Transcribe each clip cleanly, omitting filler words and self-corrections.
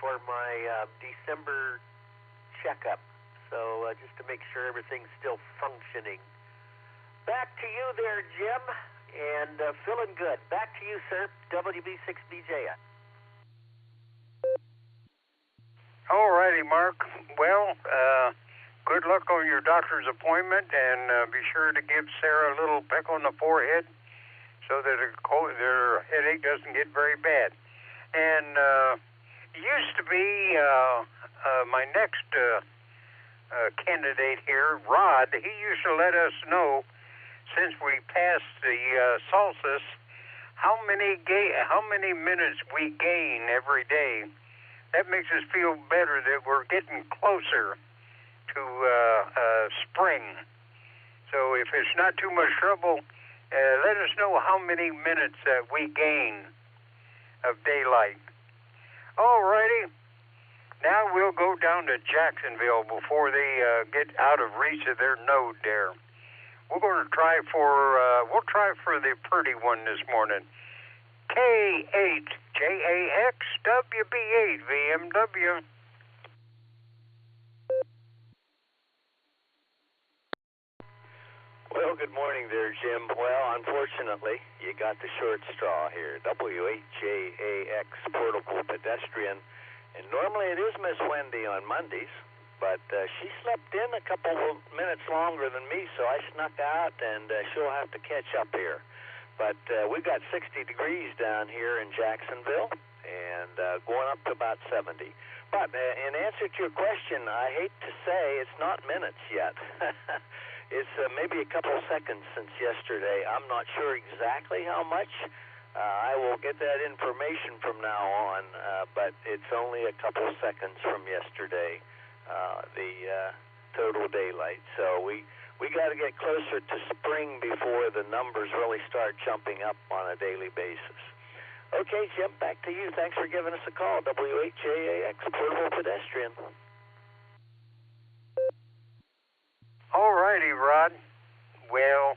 for my December checkup. So just to make sure everything's still functioning. Back to you there, Jim, and feeling good. Back to you, sir, WB6BJ. All righty, Mark. Well, good luck on your doctor's appointment, and be sure to give Sarah a little peck on the forehead so that her headache doesn't get very bad. And it used to be my next candidate here, Rod. He used to let us know, since we passed the solstice, how many minutes we gain every day. That makes us feel better that we're getting closer to spring. So if it's not too much trouble, let us know how many minutes we gain of daylight. All righty. Now we'll go down to Jacksonville before they get out of reach of their node there. We're going to try we'll try for the pretty one this morning. K8JAX WB8 VMW. Well, good morning there, Jim. Well, unfortunately, you got the short straw here. W8JAX Portable Pedestrian. And normally it is Miss Wendy on Mondays, but she slept in a couple of minutes longer than me, so I snuck out, and she'll have to catch up here. But we've got 60 degrees down here in Jacksonville, and going up to about 70. But in answer to your question, I hate to say it's not minutes yet. It's maybe a couple of seconds since yesterday. I'm not sure exactly how much. I will get that information from now on, but it's only a couple of seconds from yesterday, the total daylight. So we got to get closer to spring before the numbers really start jumping up on a daily basis. Okay, Jim, back to you. Thanks for giving us a call. W8JAX Portable Pedestrian. All righty, Rod. Well,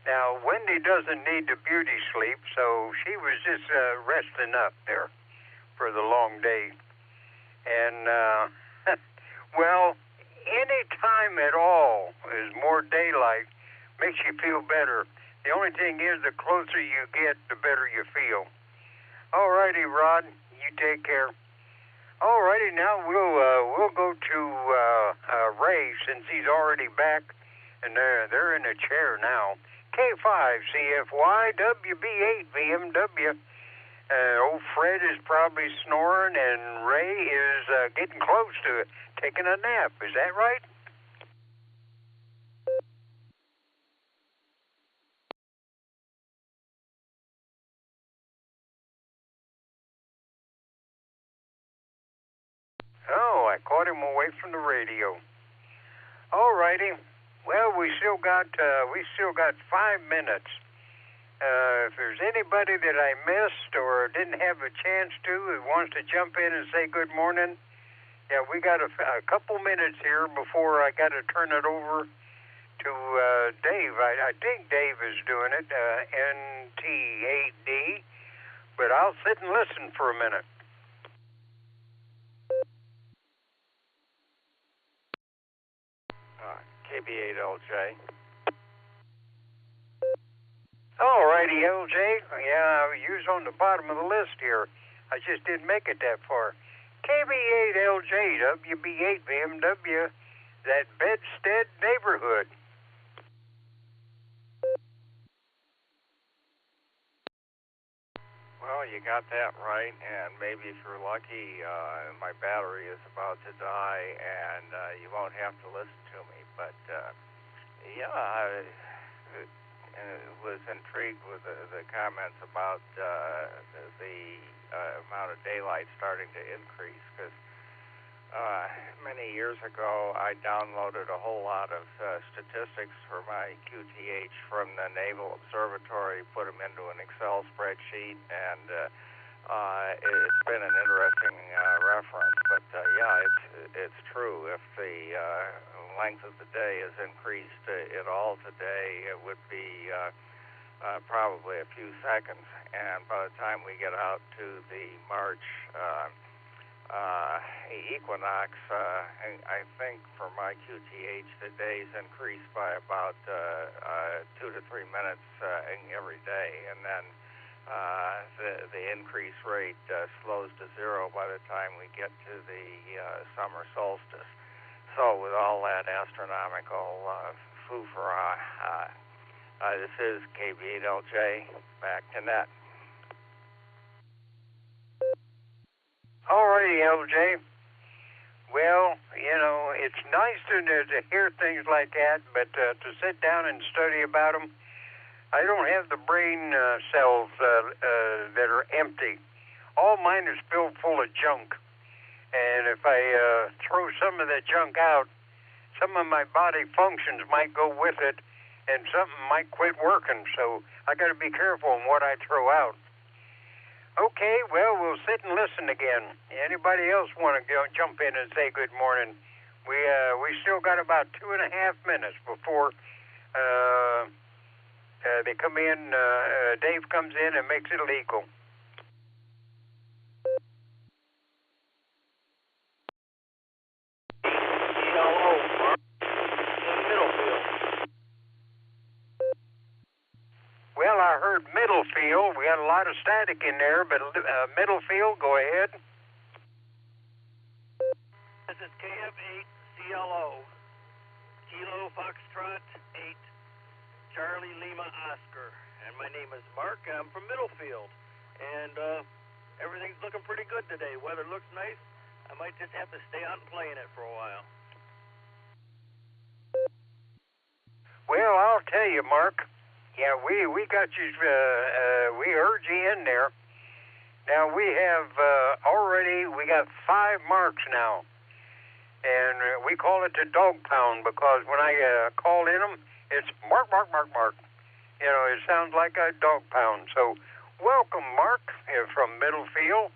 now Wendy doesn't need the beauty sleep, so she was just resting up there for the long day. And, well, any time at all is more daylight, makes you feel better. The only thing is, the closer you get, the better you feel. All righty, Rod, you take care. All righty, now we'll go to Ray, since he's already back, and they're in a chair now. K5CFY WB8 VMW. Old Fred is probably snoring, and Ray is getting close to taking a nap. Is that right? Oh, I caught him away from the radio. All righty. Well, we still got 5 minutes. If there's anybody that I missed or didn't have a chance to who wants to jump in and say good morning, yeah, we got a couple minutes here before I got to turn it over to Dave. I think Dave is doing it, NT8D, but I'll sit and listen for a minute. KB8LJ. All righty, LJ. Yeah, you was on the bottom of the list here. I just didn't make it that far. KB8LJ, WB8 VMW, that Bedstead neighborhood. Well, you got that right, and maybe if you're lucky, my battery is about to die, and you won't have to listen to me. But, yeah, I was intrigued with the comments about the amount of daylight starting to increase, because many years ago, I downloaded a whole lot of statistics for my QTH from the Naval Observatory, put them into an Excel spreadsheet, and it's been an interesting reference. But yeah, it's true. If the length of the day is increased at all today, it would be probably a few seconds. And by the time we get out to the March equinox, I think for my QTH, the days increase by about 2 to 3 minutes every day, and then the increase rate slows to zero by the time we get to the summer solstice. So with all that astronomical foo-for-ah, this is KB8LJ, back to net. All righty, LJ. Well, you know, it's nice to hear things like that, but to sit down and study about them, I don't have the brain cells that are empty. All mine is filled full of junk. And if I throw some of that junk out, some of my body functions might go with it, and something might quit working. So I got to be careful on what I throw out. Okay, well, we'll sit and listen again. Anybody else want to jump in and say good morning? We still got about 2.5 minutes before they come in. Dave comes in and makes it legal. Well, I heard Middlefield. We got a lot of static in there, but Middlefield, go ahead. This is KF8CLO, Kilo Foxtrot 8, Charlie Lima Oscar, and my name is Mark. I'm from Middlefield, and everything's looking pretty good today. Weather looks nice. I might just have to stay out and play in it for a while. Well, I'll tell you, Mark. Yeah, we got you. We heard you in there. Now we have we got 5 marks now, and we call it the dog pound because when I call in them, it's mark, mark, mark, mark. You know, it sounds like a dog pound. So, welcome, Mark, from Middlefield.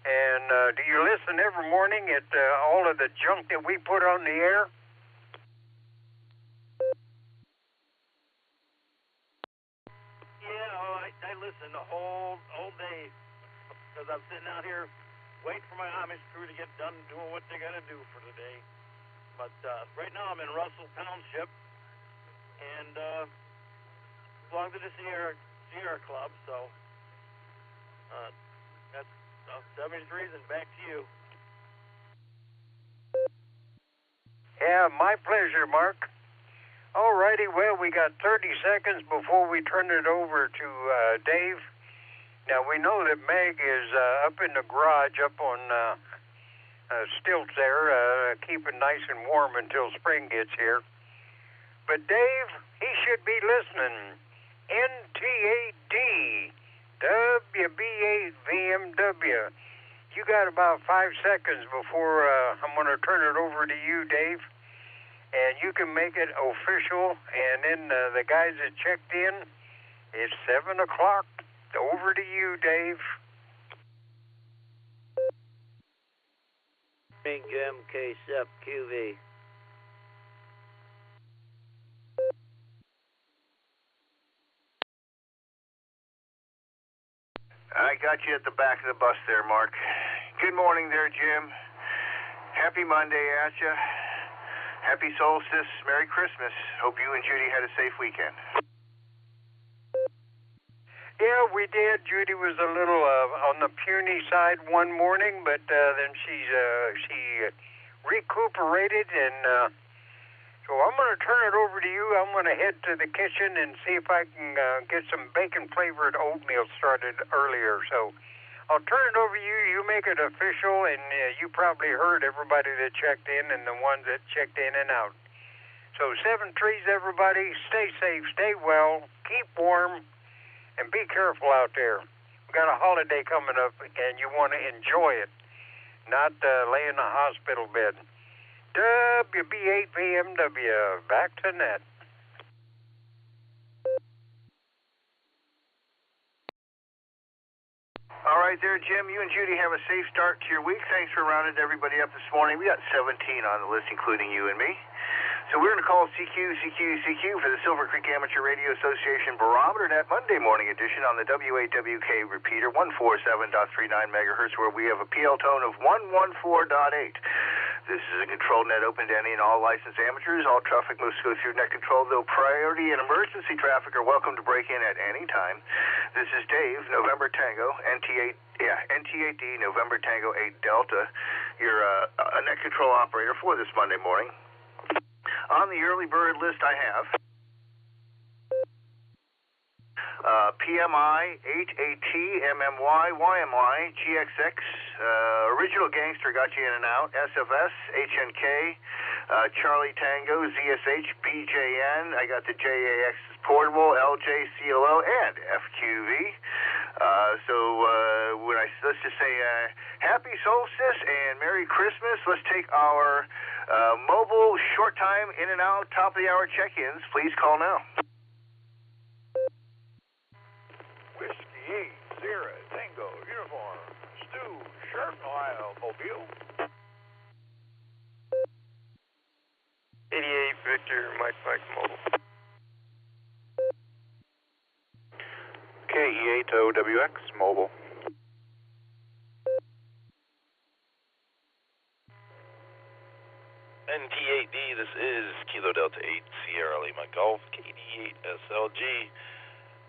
And do you listen every morning at all of the junk that we put on the air? I listen the whole day because I'm sitting out here waiting for my Amish crew to get done doing what they got to do for the day. But right now I'm in Russell Township and belong to the Sierra Club. So that's 73s and back to you. Yeah, my pleasure, Mark. All righty, well, we got 30 seconds before we turn it over to Dave. Now, we know that Meg is up in the garage, up on stilts there, keeping nice and warm until spring gets here. But Dave, he should be listening. NTAD, WB8 VMW. You got about 5 seconds before I'm going to turn it over to you, Dave. And you can make it official, and then the guys that checked in, it's 7 o'clock. Over to you, Dave. MK7 QV. I got you at the back of the bus there, Mark. Good morning there, Jim. Happy Monday at you. Happy solstice. Merry Christmas. Hope you and Judy had a safe weekend. Yeah, we did. Judy was a little on the puny side one morning, but then she recuperated, and so I'm going to turn it over to you. I'm going to head to the kitchen and see if I can get some bacon-flavored oatmeal started earlier. So I'll turn it over to you. You make it official, and you probably heard everybody that checked in and the ones that checked in and out. So 7 trees, everybody. Stay safe, stay well, keep warm, and be careful out there. We got a holiday coming up, and you want to enjoy it, not lay in a hospital bed. WB8VMW, back to net. All right there, Jim. You and Judy have a safe start to your week. Thanks for rounding everybody up this morning. We got 17 on the list, including you and me. So we're going to call CQ for the Silvercreek Amateur Radio Association Barometer Net Monday morning edition on the W8WK repeater 147.39 megahertz, where we have a PL tone of 114.8. This is a controlled net open to any and all licensed amateurs. All traffic must go through net control, though priority and emergency traffic are welcome to break in at any time. This is Dave, November Tango, NT8D, November Tango 8 Delta, your a net control operator for this Monday morning. On the early bird list I have PMI, 8AT, MMY, YMY, GXX, Original Gangster got you in and out, SFS, HNK, Charlie Tango, ZSH, BJN, I got the JAX Portable, LJ, CLO, and FQV. Let's just say Happy Solstice and Merry Christmas. Let's take our mobile short time in and out top of the hour check-ins. Please call now. Whiskey 8, Sierra, Tango, Uniform, Stu, Sharp, Ohio, Mobile. 88 Victor, Mike Mobile. KE8 OWX Mobile. NT8D, this is Kilo Delta 8 Sierra Lima Golf, KD8 SLG.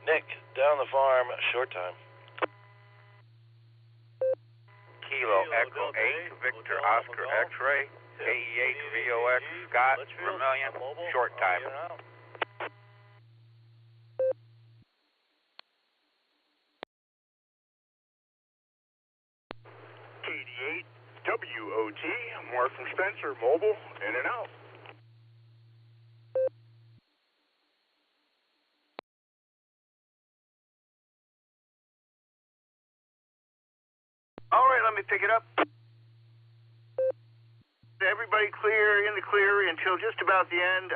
Nick, down the farm, short time. Kilo Echo 8, Victor Oscar X-Ray, KE8 VOX Scott, Vermilion, short time. KD8 WOT, Mark from Spencer, mobile, in and out. All right, let me pick it up. Everybody clear, in the clear until just about the end.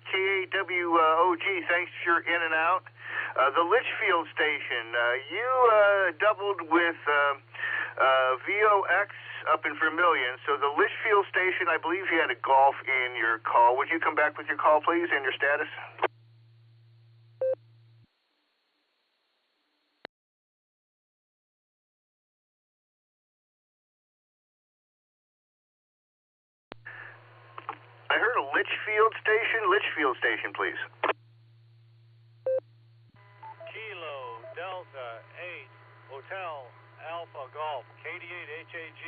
KAWOG, thanks for your in and out. The Litchfield station, you doubled with VOX up in Vermilion. So the Litchfield station, I believe you had a golf in your call. Would you come back with your call, please, and your status? I heard a Litchfield station, please. Kilo Delta 8 Hotel Alpha Golf KD8 HAG.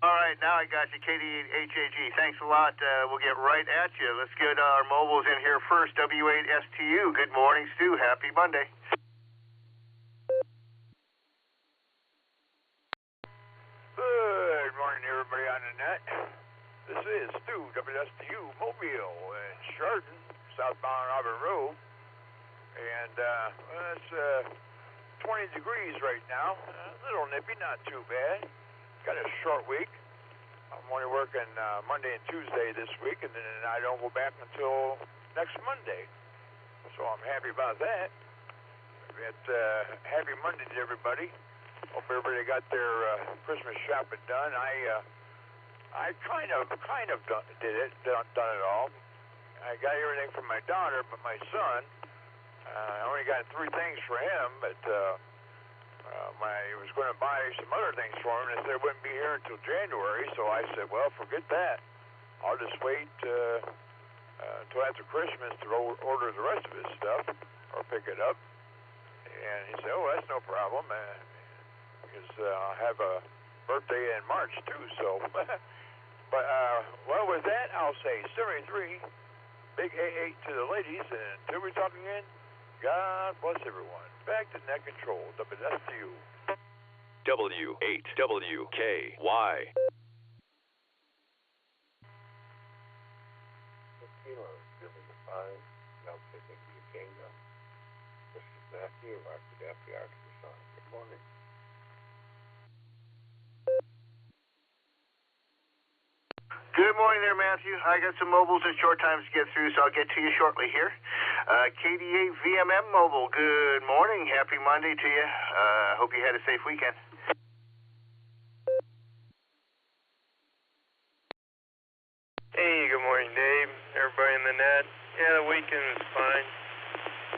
All right, now I got you, KD8 HAG. Thanks a lot. We'll get right at you. Let's get our mobiles in here first. W8STU. Good morning, Stu. Happy Monday. Good morning, everybody on the net. This is Stu, WSTU, Mobile, in Chardon, southbound Auburn Road. And it's 20 degrees right now. A little nippy, not too bad. Got a short week. I'm only working Monday and Tuesday this week, and then I don't go back until next Monday. So I'm happy about that. Happy Monday to everybody. Hope everybody got their Christmas shopping done. I kind of done it all. I got everything for my daughter, but my son, I only got 3 things for him. But I was going to buy some other things for him, and they said it wouldn't be here until January. So I said, well, forget that. I'll just wait until after Christmas to order the rest of his stuff or pick it up. And he said, oh, that's no problem. Because I have a birthday in March too, so. But well, with that, I'll say 73, big A8 to the ladies, and until we talk again, God bless everyone. Back to net control, WSTU. W8WKY. Good morning. Good morning there, Matthew. I got some mobiles and short times to get through, so I'll get to you shortly here. KD8 VMM Mobile, good morning. Happy Monday to you. Hope you had a safe weekend. Hey, good morning, Dave. Everybody in the net. Yeah, the weekend was fine.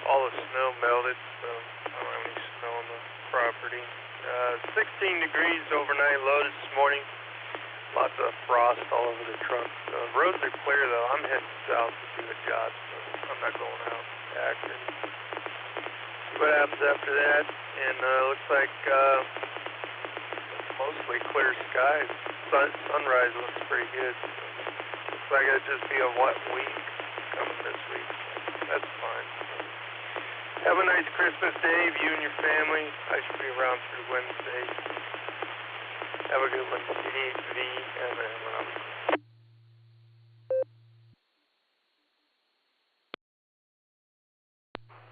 All the snow melted, so I don't have any snow on the property. 16 degrees overnight low this morning. Lots of frost all over the truck. Roads are clear, though. I'm heading south to do a job, so I'm not going out back. And see what happens after that. And looks like mostly clear skies. Sunrise looks pretty good. Looks like it'll just be a wet week coming this week. That's fine. Have a nice Christmas, Dave, you and your family. I should be around through Wednesday. Have a good one. DVMM.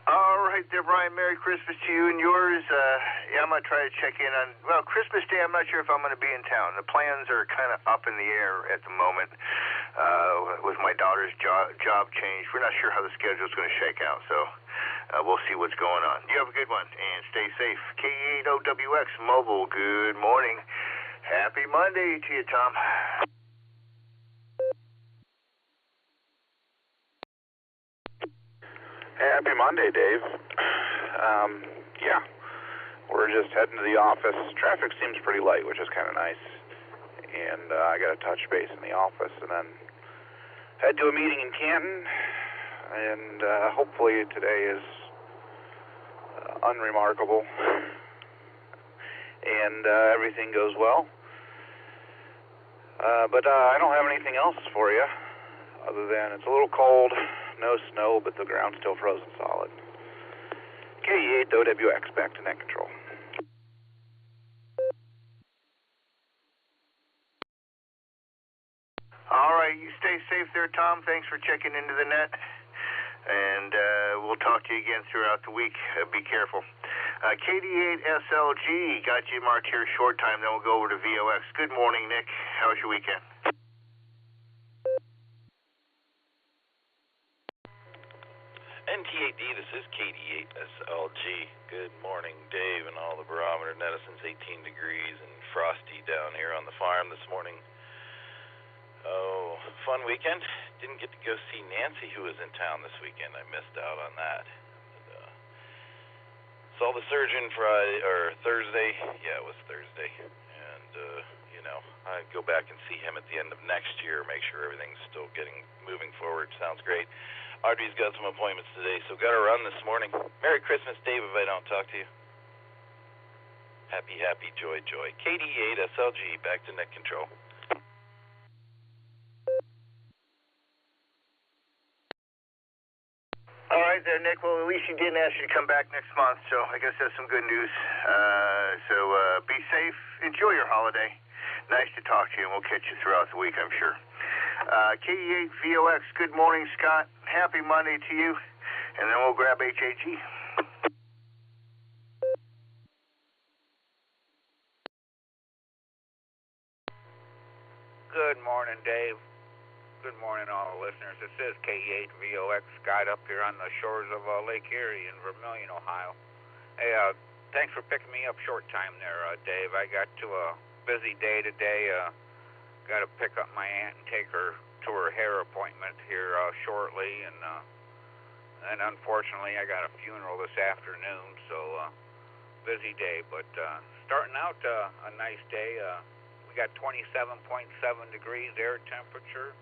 All right there, Brian. Merry Christmas to you and yours. Yeah, I'm going to try to check in on, well, Christmas Day, I'm not sure if I'm going to be in town. The plans are kind of up in the air at the moment with my daughter's job change. We're not sure how the schedule is going to shake out, so we'll see what's going on. You have a good one, and stay safe. K8OWX Mobile, good morning. Happy Monday to you, Tom. Happy Monday, Dave. Yeah, we're just heading to the office. Traffic seems pretty light, which is kind of nice. And I got to touch base in the office and then head to a meeting in Canton. And hopefully today is unremarkable. And everything goes well. But I don't have anything else for you other than it's a little cold, no snow, but the ground's still frozen solid. K8OWX, back to net control. All right, you stay safe there, Tom. Thanks for checking into the net. And we'll talk to you again throughout the week. Be careful. KD8SLG, got you marked here short time, then we'll go over to VOX. Good morning, Nick. How was your weekend? NT8D, this is KD8SLG. Good morning, Dave, and all the Barometer Net. Since 18 degrees and frosty down here on the farm this morning. Oh, fun weekend. Didn't get to go see Nancy, who was in town this weekend. I missed out on that. Saw the surgeon Thursday. Yeah, it was Thursday. And, I'd go back and see him at the end of next year, make sure everything's still moving forward. Sounds great. Audrey's got some appointments today, so got to run this morning. Merry Christmas, Dave, if I don't talk to you. Happy, happy, joy, joy. KD8SLG, back to net control. All right there, Nick. Well, at least you didn't ask you to come back next month, so I guess that's some good news. So be safe. Enjoy your holiday. Nice to talk to you, and we'll catch you throughout the week, I'm sure. K8VOX, good morning, Scott. Happy Monday to you. And then we'll grab HAG. Good morning, Dave. Good morning, all the listeners. This is K8VOX, Scott, up here on the shores of Lake Erie in Vermilion, Ohio. Hey, thanks for picking me up short time there, Dave. I got to a busy day today. Got to pick up my aunt and take her to her hair appointment here shortly, and unfortunately I got a funeral this afternoon, so busy day. But starting out a nice day. We got 27.7 degrees air temperature.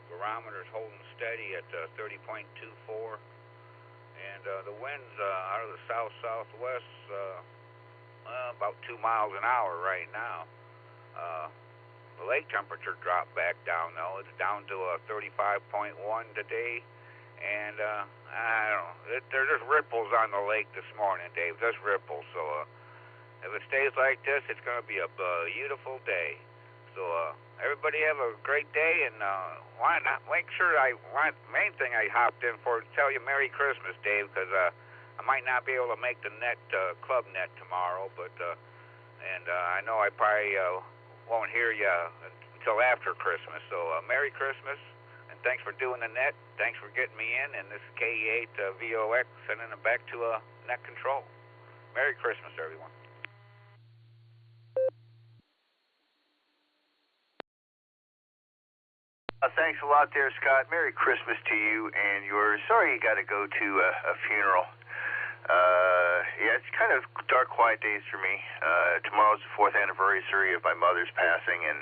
Barometer's holding steady at 30.24, and the winds out of the south-southwest about 2 miles an hour right now. The lake temperature dropped back down, though. It's down to 35.1 today, and I don't know. There's just ripples on the lake this morning, Dave. Just ripples. So if it stays like this, it's going to be a beautiful day. So everybody have a great day, and make sure main thing I hopped in for is tell you Merry Christmas, Dave, because I might not be able to make the net club net tomorrow, but and I know I probably won't hear you until after Christmas. So Merry Christmas, and thanks for doing the net. Thanks for getting me in, and this is K8VOX sending it back to net control. Merry Christmas, everyone. thanks a lot there, Scott. Merry Christmas to you and yours. Sorry you got to go to a funeral. Yeah, it's kind of dark, quiet days for me. Tomorrow's the 4th anniversary of my mother's passing, and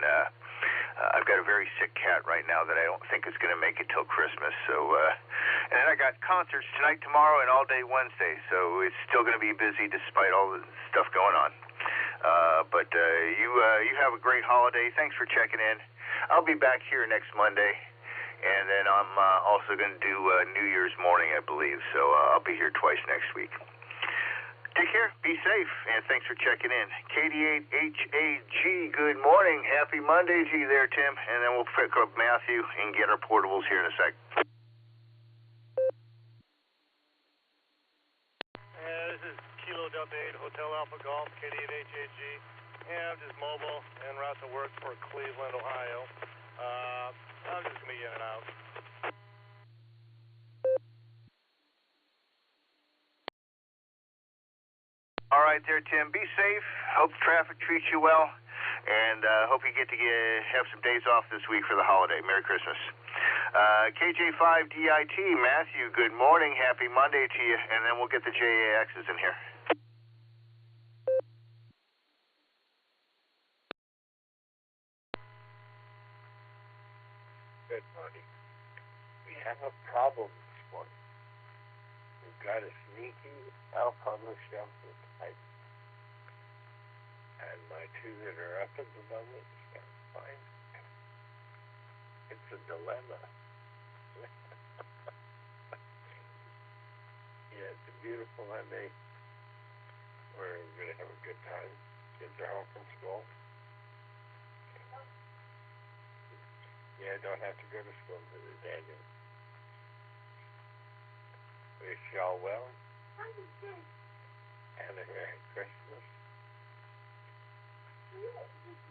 I've got a very sick cat right now that I don't think is going to make it till Christmas. So, and then I got concerts tonight, tomorrow, and all day Wednesday. So it's still going to be busy despite all the stuff going on. But you have a great holiday. Thanks for checking in. I'll be back here next Monday, and then I'm also going to do New Year's morning, I believe. So I'll be here twice next week. Take care, be safe, and thanks for checking in. KD8HAG, good morning. Happy Monday to you there, Tim. And then we'll pick up Matthew and get our portables here in a sec. This is Kilo Delta 8 Hotel Alpha Golf, KD8HAG. Yeah, I'm just mobile en route to work for Cleveland, Ohio. I'm just going to be in and out. All right there, Tim. Be safe. Hope the traffic treats you well. And hope you get to have some days off this week for the holiday. Merry Christmas. KJ5DIT, Matthew, good morning. Happy Monday to you. And then we'll get the JAXs in here. Good morning. We have a problem this morning. We've got a sneaky alpha on the shelf type. And my two that are up at the moment can't find it. It's a dilemma. Yeah, it's a beautiful Monday. We're going to have a good time. Kids are home from school. Yeah, I don't have to go to school to the Daniel. Wish y'all well. And a Merry Christmas.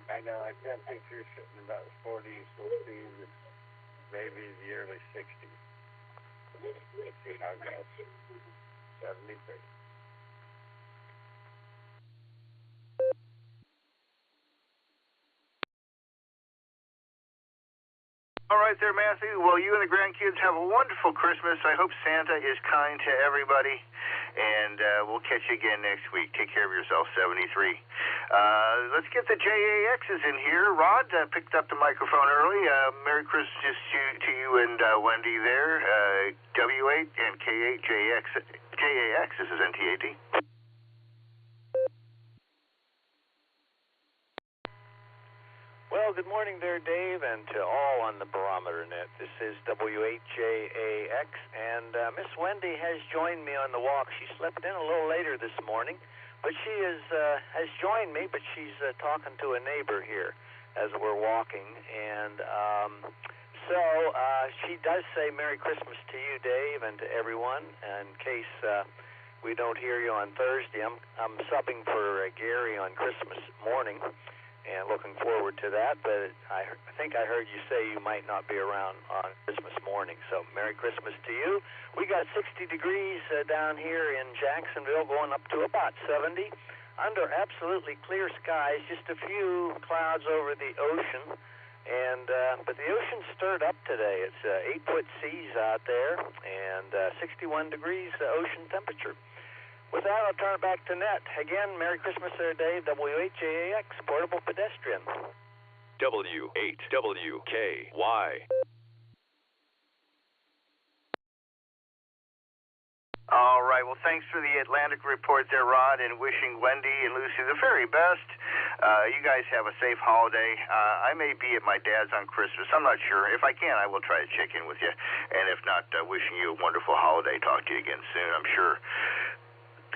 I know, I can't picture sitting about the 40s. We'll see maybe the early 60s. Let's see how it goes. 73. All right there, Matthew. Well, you and the grandkids have a wonderful Christmas. I hope Santa is kind to everybody, and we'll catch you again next week. Take care of yourself, 73. Let's get the JAXs in here. Rod picked up the microphone early. Merry Christmas to you and Wendy there. W8 and K8 JAX. This is NTAD. Well, good morning there, Dave, and to all on the Barometer Net. This is W8JAX, and Miss Wendy has joined me on the walk. She slept in a little later this morning, but she has joined me, but she's talking to a neighbor here as we're walking. And so she does say Merry Christmas to you, Dave, and to everyone. In case we don't hear you on Thursday, I'm subbing for Gary on Christmas morning. And looking forward to that, but I think I heard you say you might not be around on Christmas morning. So Merry Christmas to you. We got 60 degrees down here in Jacksonville, going up to about 70, under absolutely clear skies, just a few clouds over the ocean. And but the ocean stirred up today. It's 8-foot seas out there, and 61 degrees ocean temperature. With that, I'll turn it back to Net. Again, Merry Christmas there, Dave. W8JAX, Portable Pedestrian. W8WKY. All right. Well, thanks for the Atlantic report there, Rod, and wishing Wendy and Lucy the very best. You guys have a safe holiday. I may be at my dad's on Christmas. I'm not sure. If I can, I will try to check in with you. And if not, wishing you a wonderful holiday. Talk to you again soon, I'm sure.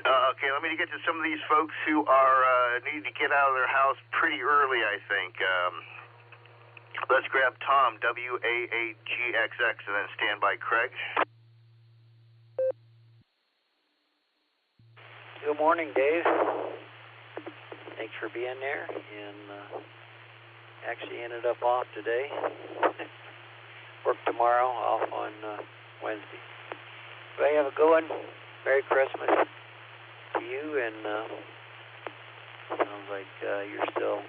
Okay, let me get to some of these folks who are need to get out of their house pretty early, I think. Let's grab Tom, WA8GXX, and then stand by Craig. Good morning, Dave. Thanks for being there, and actually ended up off today. Work tomorrow, off on Wednesday. So have a good one. Merry Christmas to you, and sounds like you're still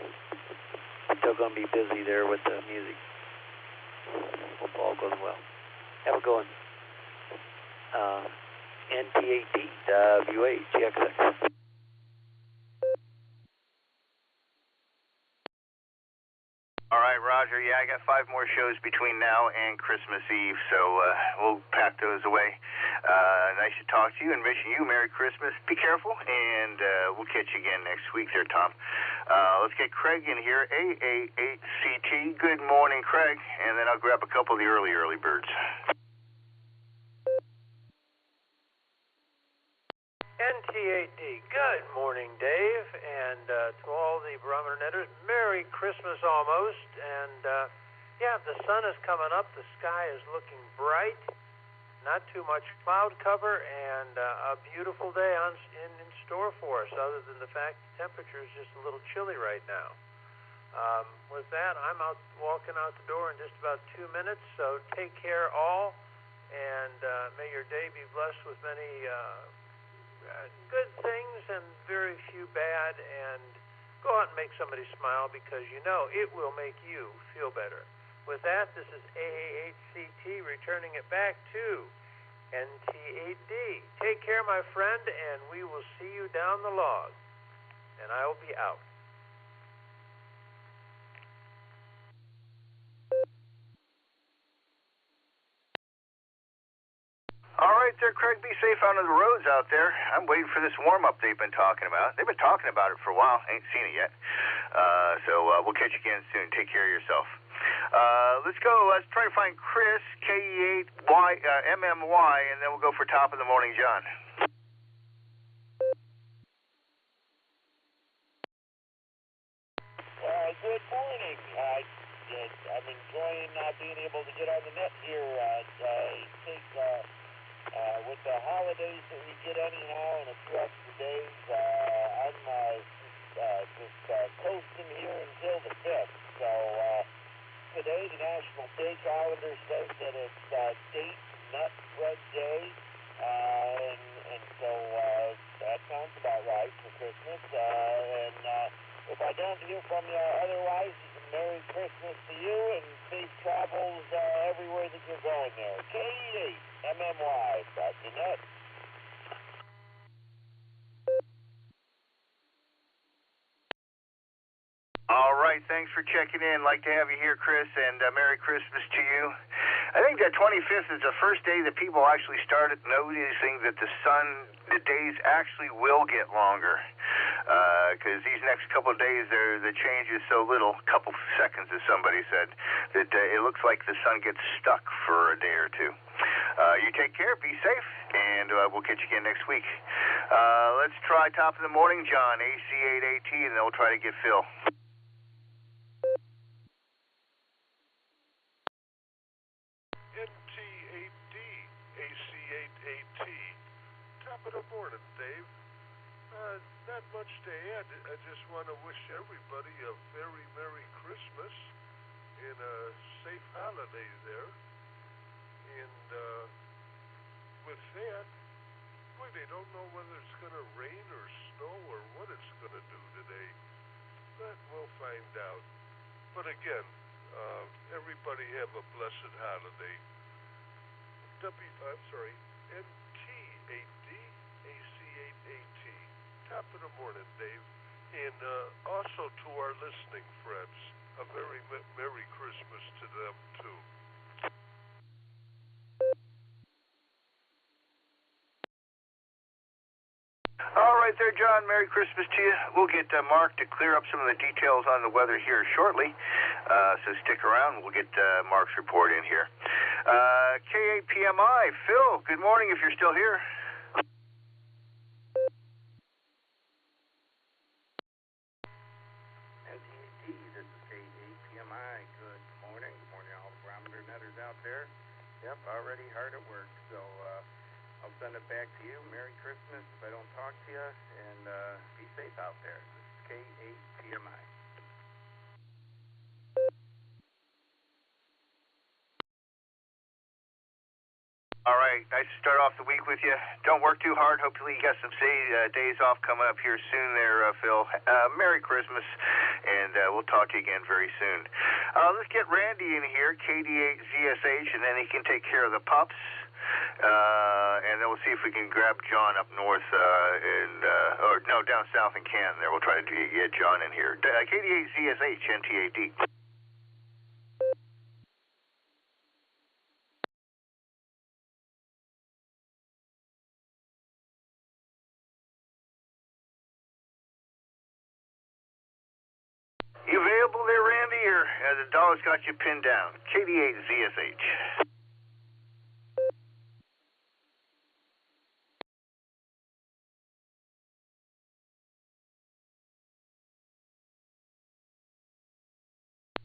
going to be busy there with the music. Hope all goes well. Have a good one. NT8D WHXX. All right, Roger. Yeah, I got 5 more shows between now and Christmas Eve, so we'll pack those away. Nice to talk to you and wishing you Merry Christmas. Be careful, and we'll catch you again next week there, Tom. Let's get Craig in here, AA8CT. Good morning, Craig, and then I'll grab a couple of the early birds. NT8D, good morning, Dave, and to all the Barometer Netters, Merry Christmas almost, and yeah, the sun is coming up, the sky is looking bright, not too much cloud cover, and a beautiful day in store for us, other than the fact the temperature is just a little chilly right now. With that, I'm walking out the door in just about 2 minutes, so take care all, and may your day be blessed with many good things and very few bad, and go out and make somebody smile, because you know it will make you feel better. With that, this is AA8CT returning it back to NT8D. Take care, my friend, and we will see you down the log. And I will be out. All right there, Craig. Be safe out on the roads out there. I'm waiting for this warm-up they've been talking about. They've been talking about it for a while. Ain't seen it yet. So we'll catch you again soon. Take care of yourself. Let's go. Let's try to find Chris, KE8MMY, and then we'll go for top of the morning, John. Good morning. I'm enjoying being able to get on the net here. I think with the holidays that we get anyhow and a few extra days, I'm just coasting here until the 5th. So today the National Day Calendar says that it's Date Nut Bread Day, and so that sounds about right for Christmas. And if I don't hear from you otherwise, Merry Christmas to you and safe travels everywhere that you're going there. KE8MMY.net. All right, thanks for checking in. Like to have you here, Chris, and Merry Christmas to you. I think that 25th is the first day that people actually started noticing that the days actually will get longer. Because these next couple of days, the change is so little, a couple seconds, as somebody said, that it looks like the sun gets stuck for a day or two. You take care, be safe, and we'll catch you again next week. Let's try top of the morning, John, AC8AT, and then we'll try to get Phil. NT8D, AC8AT. Top of the morning, Dave. Not much to add. I just want to wish everybody a very Merry Christmas and a safe holiday there. And with that, boy, they don't know whether it's going to rain or snow or what it's going to do today. But we'll find out. But again, everybody have a blessed holiday. NT8D, AC8AT. Top of the morning, Dave. And also to our listening friends, a very Merry Christmas to them, too. All right there, John. Merry Christmas to you. We'll get Mark to clear up some of the details on the weather here shortly. So stick around. We'll get Mark's report in here. K8PMI, Phil, good morning if you're still here. NT8D, this is K8PMI. Good morning. Good morning, all the Barometer Netters out there. Yep, already hard at work. So I'll send it back to you. Merry Christmas if I don't talk to you, and be safe out there. This is K8PMI. All right. Nice to start off the week with you. Don't work too hard. Hopefully you got some days off coming up here soon there, Phil. Merry Christmas, and we'll talk to you again very soon. Let's get Randy in here, KD8ZSH, and then he can take care of the pups. And then we'll see if we can grab John up north, down south in Canton there. We'll try to get John in here. KD8ZSH, NTAD. You available there, Randy, or the dog's got you pinned down? KD8ZSH.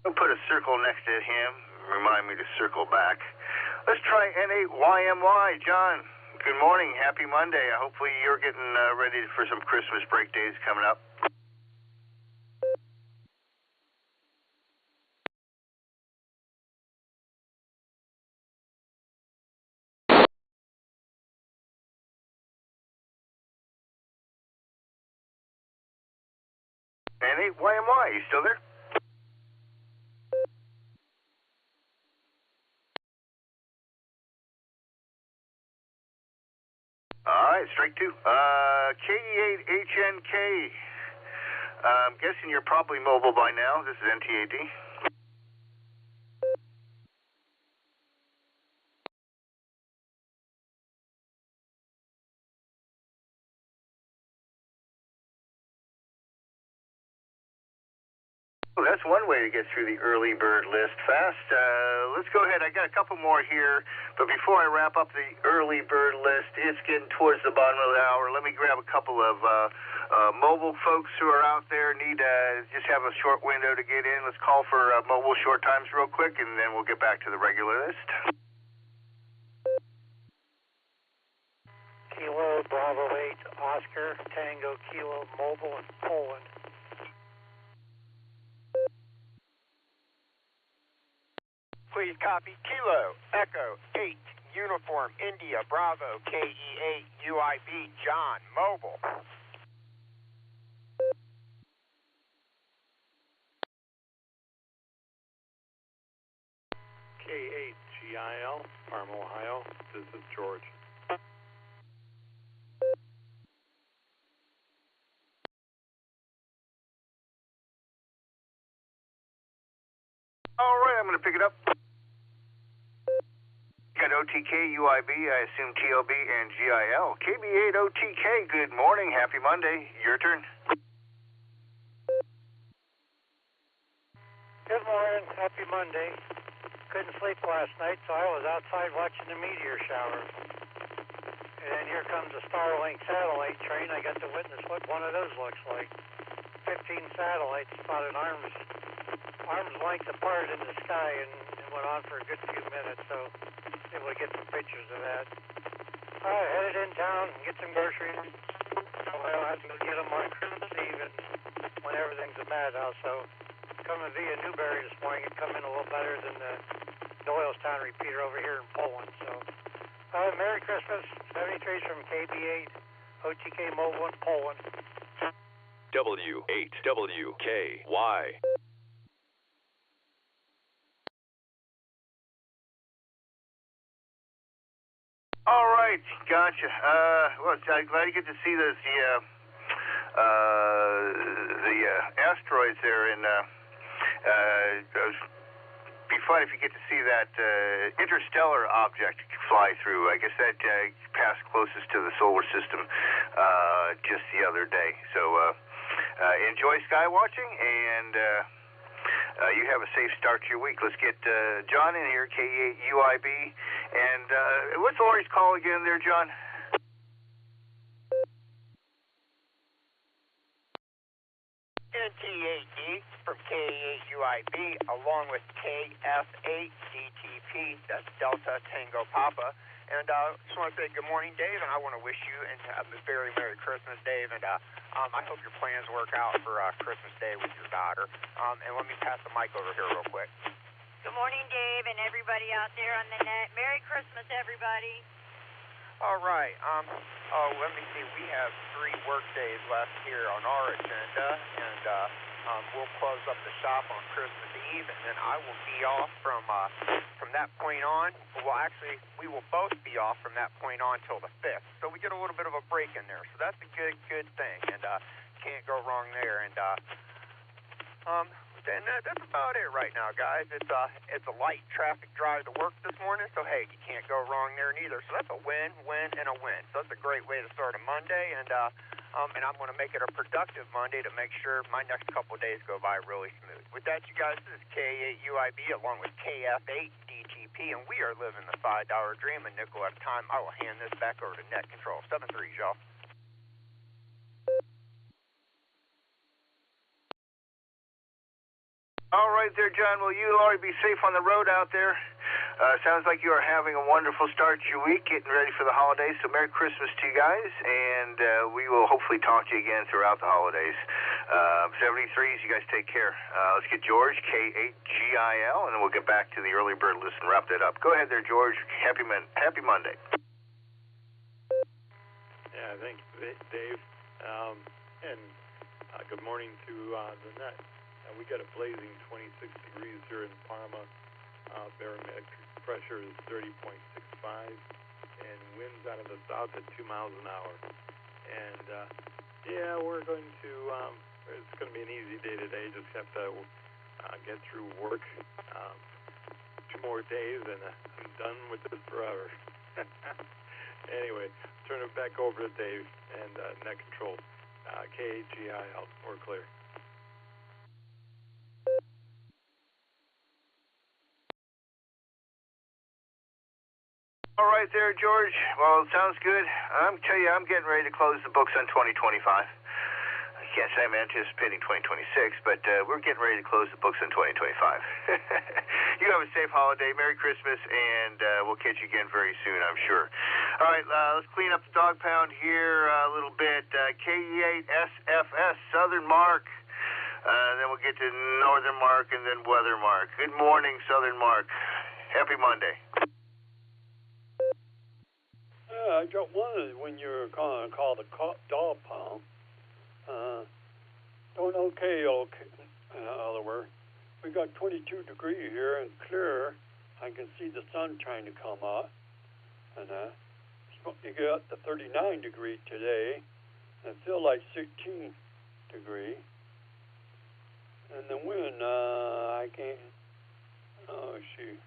I'll put a circle next to him. Remind me to circle back. Let's try N8YMY. John, good morning. Happy Monday. Hopefully you're getting ready for some Christmas break days coming up. N8YMY, you still there? All right, strike two. KD8HNK. I'm guessing you're probably mobile by now. This is NTAD. Well, that's one way to get through the early bird list fast. Let's go ahead. I got a couple more here, but before I wrap up the early bird list, it's getting towards the bottom of the hour. Let me grab a couple of mobile folks who are out there, need just have a short window to get in. Let's call for mobile short times real quick, and then we'll get back to the regular list. Kilo, Bravo 8, Oscar, Tango, Kilo, Mobile, and Poland. Please copy Kilo, Echo 8, Uniform, India, Bravo, KE8, UIB, John, Mobile. K8, GIL, Parma, Ohio. This is George. All right, I'm going to pick it up. Got OTK, UIB, I assume TLB, and GIL. KB8OTK, good morning. Happy Monday. Your turn. Good morning. Happy Monday. Couldn't sleep last night, so I was outside watching the meteor shower. And then here comes a Starlink satellite train. I got to witness what one of those looks like. 15 satellites about an arm's length apart in the sky, and it went on for a good few minutes, so able to get some pictures of that. All right, headed in town and get some groceries. I'll have to go get them on Christmas Eve and when everything's a madhouse. So coming via Newberry this morning, it come in a little better than the Doylestown repeater over here in Poland. So Merry Christmas. 73's from KB8, OTK Mobile in Poland. W8WKY. All right, gotcha. Well, I'm glad you get to see the asteroids there, and be fun if you get to see that interstellar object fly through. I guess that passed closest to the solar system just the other day. So enjoy sky watching, and you have a safe start to your week. Let's get John in here, K8UIB. And what's Lori's call again there, John? NT8D from K8UIB, along with KF8DTP, that's Delta Tango Papa. And just want to say good morning, Dave, and I want to wish you and a very Merry Christmas, Dave. And I hope your plans work out for Christmas Day with your daughter. And let me pass the mic over here real quick. Good morning, Dave, and everybody out there on the net. Merry Christmas, everybody. All right. Let me see. We have 3 work days left here on our agenda, and we'll close up the shop on Christmas Eve, and then I will be off from that point on. Well, actually, we will both be off from that point on till the 5th. So we get a little bit of a break in there. So that's a good thing, and can't go wrong there. And then that's about it right now, guys. It's a light traffic drive to work this morning, so hey, you can't go wrong there neither. So that's a win, and a win. So that's a great way to start a Monday, and I'm going to make it a productive Monday to make sure my next couple of days go by really smooth. With that, you guys, this is K8UIB along with KF8DTP, and we are living the $5 dream a nickel at a time. I will hand this back over to Net Control. 7-3, y'all. All right there, John. Well, you already be safe on the road out there. Sounds like you are having a wonderful start to your week, getting ready for the holidays. So Merry Christmas to you guys, and we will hopefully talk to you again throughout the holidays. 73s, you guys take care. Let's get George, K8GIL, and then we'll get back to the early bird list and wrap that up. Go ahead there, George. Happy Monday. Yeah, thanks, Dave. And good morning to the Net. We got a blazing 26 degrees here in Parma. Barometric pressure is 30.65, and winds out of the south at 2 miles an hour. And yeah, we're going to. It's going to be an easy day today. Just have to get through work. 2 more days, and I'm done with this forever. Anyway, turn it back over to Dave and Net Control. KGIL, we're clear. All right there, George. Well, it sounds good. I'm tell you, I'm getting ready to close the books on 2025. I can't say I'm anticipating 2026, but we're getting ready to close the books on 2025. You have a safe holiday. Merry Christmas, and we'll catch you again very soon, I'm sure. All right, let's clean up the dog pound here a little bit. KE8SFS, Southern Mark. Then we'll get to Northern Mark and then Weather Mark. Good morning, Southern Mark. Happy Monday. I got one when you were going to call the dog pound. Don't okay, in other words. We got 22 degrees here and clear. I can see the sun trying to come up. And you get up to 39 degrees today and feel like 16 degrees. And the wind, I can't, shoot.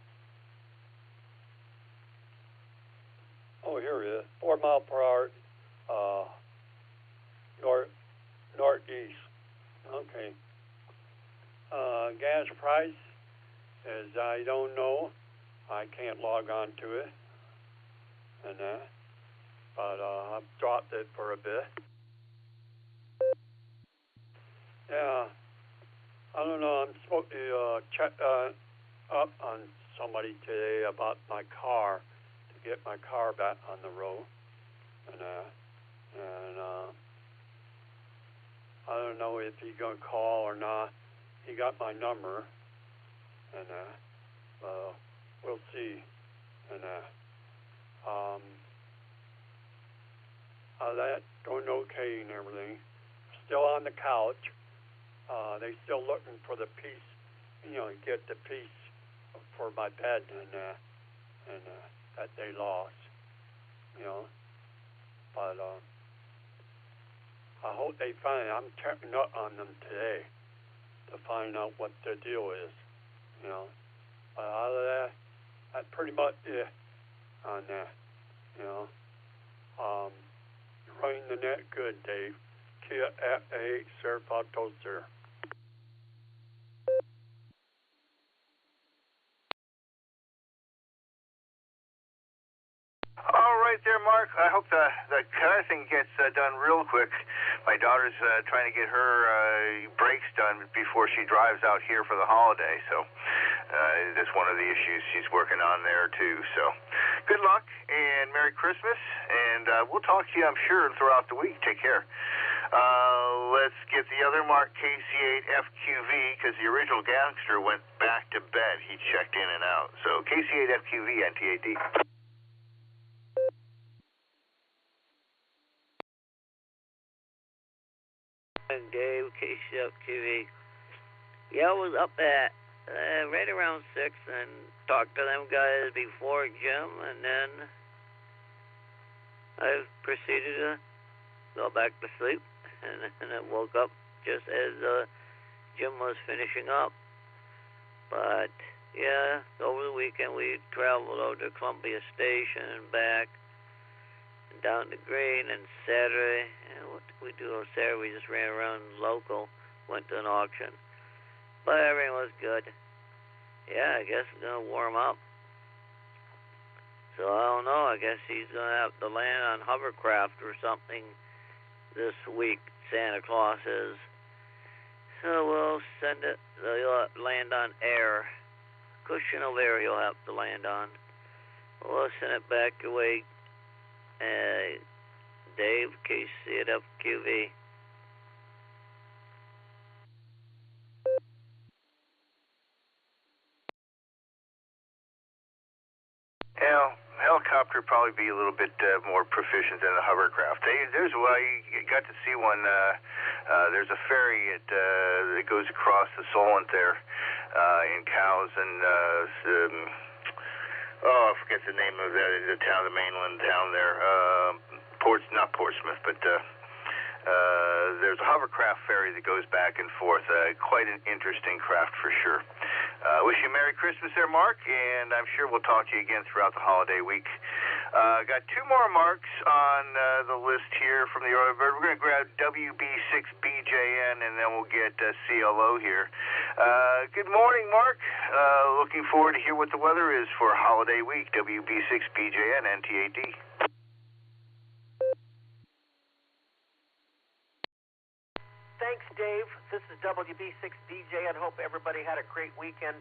Oh, here it is. 4 miles per hour, northeast. Okay. Gas price is, I don't know. I can't log on to it. And but I've dropped it for a bit. Yeah. I don't know. I'm supposed to check up on somebody today about my car. Get my car back on the road, and I don't know if he's gonna call or not. He got my number, and we'll see. And that going okay and everything. Still on the couch. They still looking for the piece, get the piece for my bed and that they lost, but I hope they find it. I'm checking up on them today to find out what the deal is, but out of that, that's pretty much it on that, running the net good, Dave. Kia F8 Certified Toaster. All right there, Mark. I hope the car thing gets done real quick. My daughter's trying to get her brakes done before she drives out here for the holiday, so that's one of the issues she's working on there, too. So good luck, and Merry Christmas, and we'll talk to you, I'm sure, throughout the week. Take care. Let's get the other Mark, KC8FQV, because the original gangster went back to bed. He checked in and out. So KC8FQV, NTAD. Dave, KCFQV. Yeah, I was up at right around 6 and talked to them guys before Jim, and then I proceeded to go back to sleep, and I woke up just as Jim was finishing up. But yeah, over the weekend we traveled over to Columbia Station and back, and down to Green, and Saturday, and what did we do on Saturday? We just ran around local, went to an auction. But everything was good. Yeah, I guess it's going to warm up. So I don't know. I guess he's going to have to land on hovercraft or something this week, Santa Claus is. So we'll send it. He'll land on air. Cushion of air he'll have to land on. We'll send it back away. Dave, KCFQV. Yeah, helicopter probably be a little bit more proficient than a hovercraft. There's you got to see one. There's a ferry that goes across the Solent there in Cowes, and I forget the name of the town, the mainland town there. Not Portsmouth, but there's a hovercraft ferry that goes back and forth. Quite an interesting craft for sure. Wish you a Merry Christmas there, Mark, and I'm sure we'll talk to you again throughout the holiday week. Got two more marks on the list here from the early bird. We're going to grab WB6BJN, and then we'll get CLO here. Good morning, Mark. Looking forward to hear what the weather is for holiday week. WB6BJN, NTAD. Thanks, Dave. This is WB6DJ, and hope everybody had a great weekend.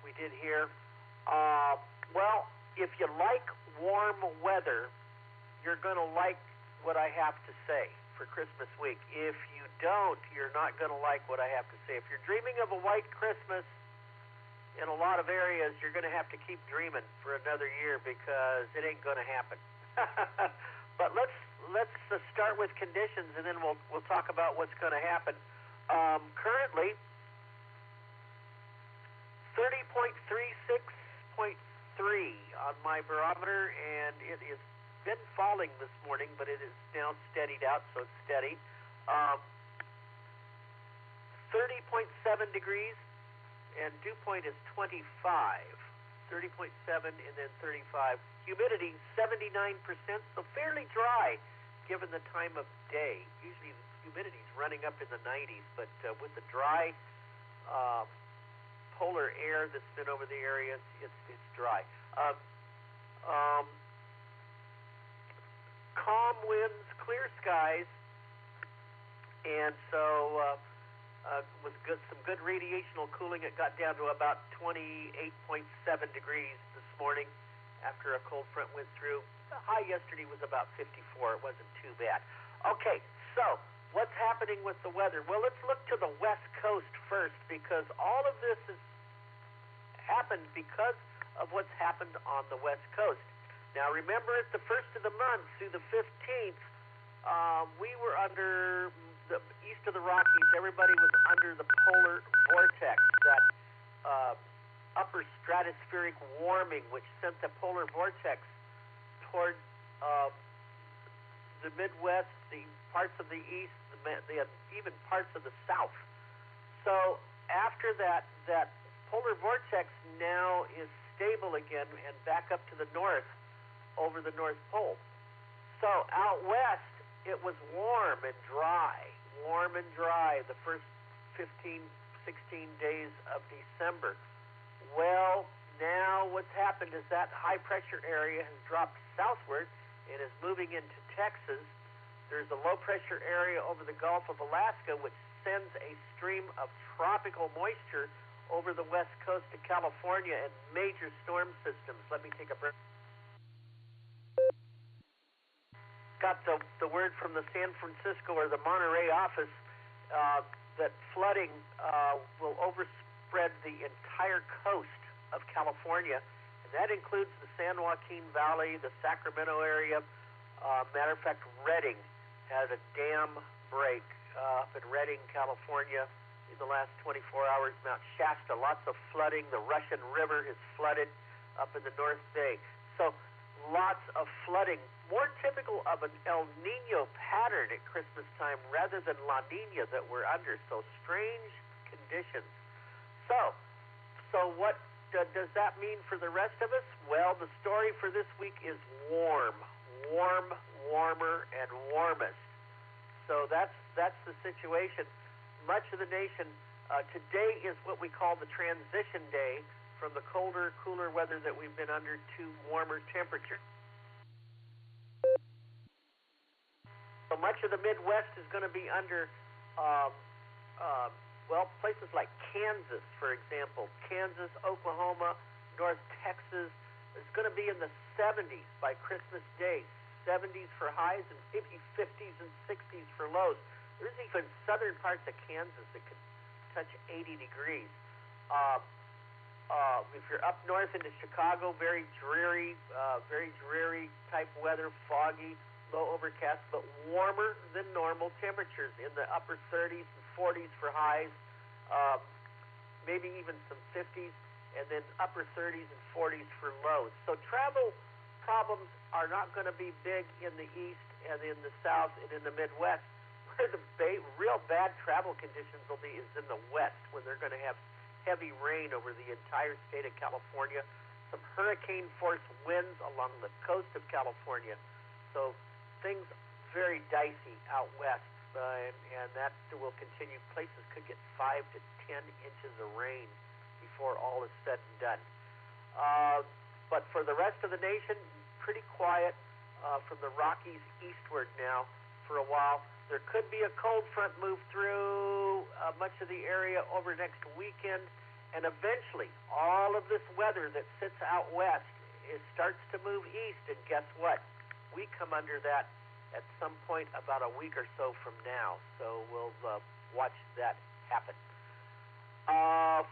We did here. Well, if you like warm weather, you're going to like what I have to say for Christmas week. If you don't, you're not going to like what I have to say. If you're dreaming of a white Christmas in a lot of areas, you're going to have to keep dreaming for another year because it ain't going to happen. But let's start with conditions, and then we'll talk about what's going to happen. Currently, 30.36.3 on my barometer, and it has been falling this morning, but it is now steadied out, so it's steady. 30.7 degrees, and dew point is 25. 30.7 and then 35. Humidity 79%, so fairly dry given the time of day. Usually the humidity is running up in the 90s, but with the dry polar air that's been over the area, it's dry. Calm winds, clear skies, and so with some good radiational cooling, it got down to about 28.7 degrees this morning after a cold front went through. The high yesterday was about 54. It wasn't too bad. Okay, so what's happening with the weather? Well, let's look to the West Coast first, because all of this has happened because of what's happened on the West Coast. Now, remember, at the first of the month through the 15th, we were under the east of the Rockies. Everybody was under the polar vortex, that upper stratospheric warming, which sent the polar vortex toward the Midwest, the parts of the East, even parts of the South. So after that polar vortex now is stable again and back up to the north over the North Pole. So out west, it was warm and dry the first 15, 16 days of December. Well, now what's happened is that high pressure area has dropped southward and is moving into Texas. There's a low pressure area over the Gulf of Alaska, which sends a stream of tropical moisture over the west coast of California and major storm systems. Let me take a break. Got the word from the San Francisco or the Monterey office that flooding will overspread the entire coast of California, and that includes the San Joaquin Valley, the Sacramento area. Matter of fact, Redding had a dam break up in Redding, California in the last 24 hours. Mount Shasta, lots of flooding. The Russian River is flooded up in the North Bay. So lots of flooding, more typical of an El Nino pattern at Christmas time rather than La Nina that we're under. So strange conditions. So what does that mean for the rest of us? Well, the story for this week is warm, warmer, and warmest. So that's the situation. Much of the nation, today is what we call the transition day from the colder, cooler weather that we've been under to warmer temperatures. So much of the Midwest is going to be under, places like Kansas, for example. Kansas, Oklahoma, North Texas is going to be in the 70s by Christmas Day. 70s for highs and maybe 50s and 60s for lows. There's even southern parts of Kansas that could touch 80 degrees. If you're up north into Chicago, very dreary type weather, foggy, low overcast, but warmer than normal temperatures in the upper 30s and 40s for highs, maybe even some 50s, and then upper 30s and 40s for lows. So travel problems are not going to be big in the east and in the south and in the Midwest. Where the real bad travel conditions will be is in the west, when they're going to have heavy rain over the entire state of California, some hurricane-force winds along the coast of California. So things very dicey out west, and that will continue. Places could get 5 to 10 inches of rain before all is said and done. But for the rest of the nation, pretty quiet from the Rockies eastward now for a while. There could be a cold front move through much of the area over next weekend, and eventually all of this weather that sits out west starts to move east, and guess what? We come under that at some point about a week or so from now, so we'll watch that happen.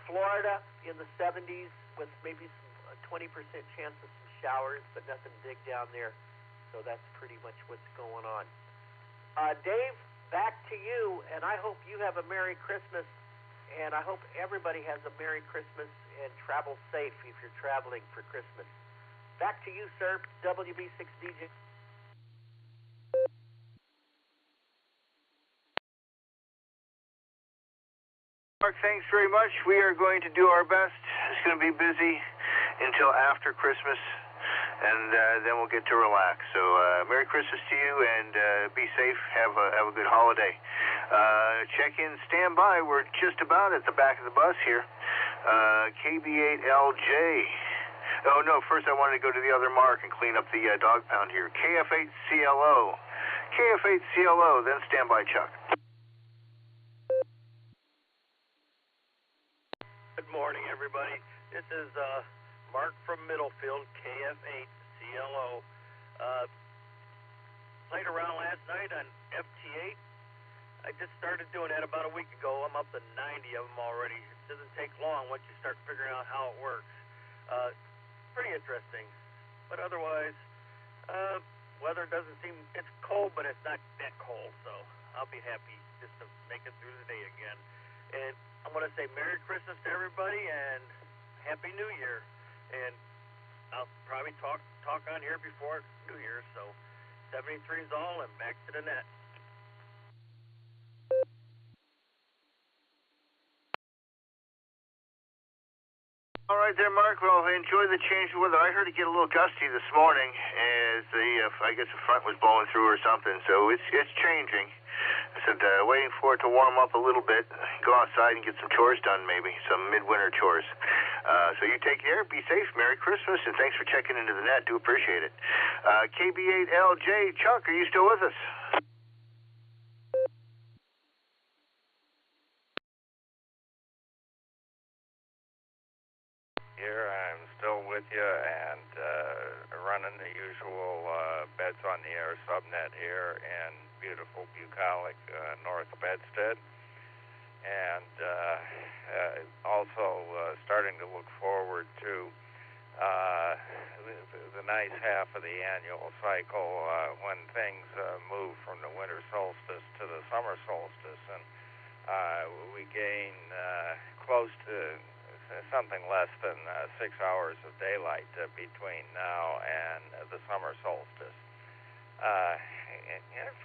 Florida in the 70s with maybe some 20% chance of some showers, but nothing big down there, so that's pretty much what's going on. Dave, back to you, and I hope you have a Merry Christmas, and I hope everybody has a Merry Christmas and travel safe if you're traveling for Christmas. Back to you, sir, WB6DJ. Mark, thanks very much. We are going to do our best. It's going to be busy until after Christmas, and then we'll get to relax. So Merry Christmas to you, and be safe. Have a good holiday. Check in, stand by. We're just about at the back of the bus here. KB8LJ. Oh no, first I wanted to go to the other mark and clean up the dog pound here. KF8CLO. KF8CLO, then stand by, Chuck. Good morning, everybody. This is Mark from Middlefield, KF8CLO. Played around last night on FT8. I just started doing that about a week ago. I'm up to 90 of them already. It doesn't take long once you start figuring out how it works. Pretty interesting. But otherwise, weather doesn't seem, it's cold, but it's not that cold. So I'll be happy just to make it through the day again. And I want to say Merry Christmas to everybody and Happy New Year. And I'll probably talk on here before New Year. So 73 is all, and back to the net. All right there, Mark. Well, enjoy the change of weather. I heard it get a little gusty this morning as I guess the front was blowing through or something. So it's changing. I said waiting for it to warm up a little bit. Go outside and get some chores done, maybe some midwinter chores. So you take care. Be safe. Merry Christmas, and thanks for checking into the net. Do appreciate it. KB8LJ, Chuck, are you still with us? Here, I'm still with you and running the usual beds on the air subnet here in beautiful bucolic North Bedstead, and also starting to look forward to the nice half of the annual cycle when things move from the winter solstice to the summer solstice, and we gain close to something less than 6 hours of daylight between now and the summer solstice. I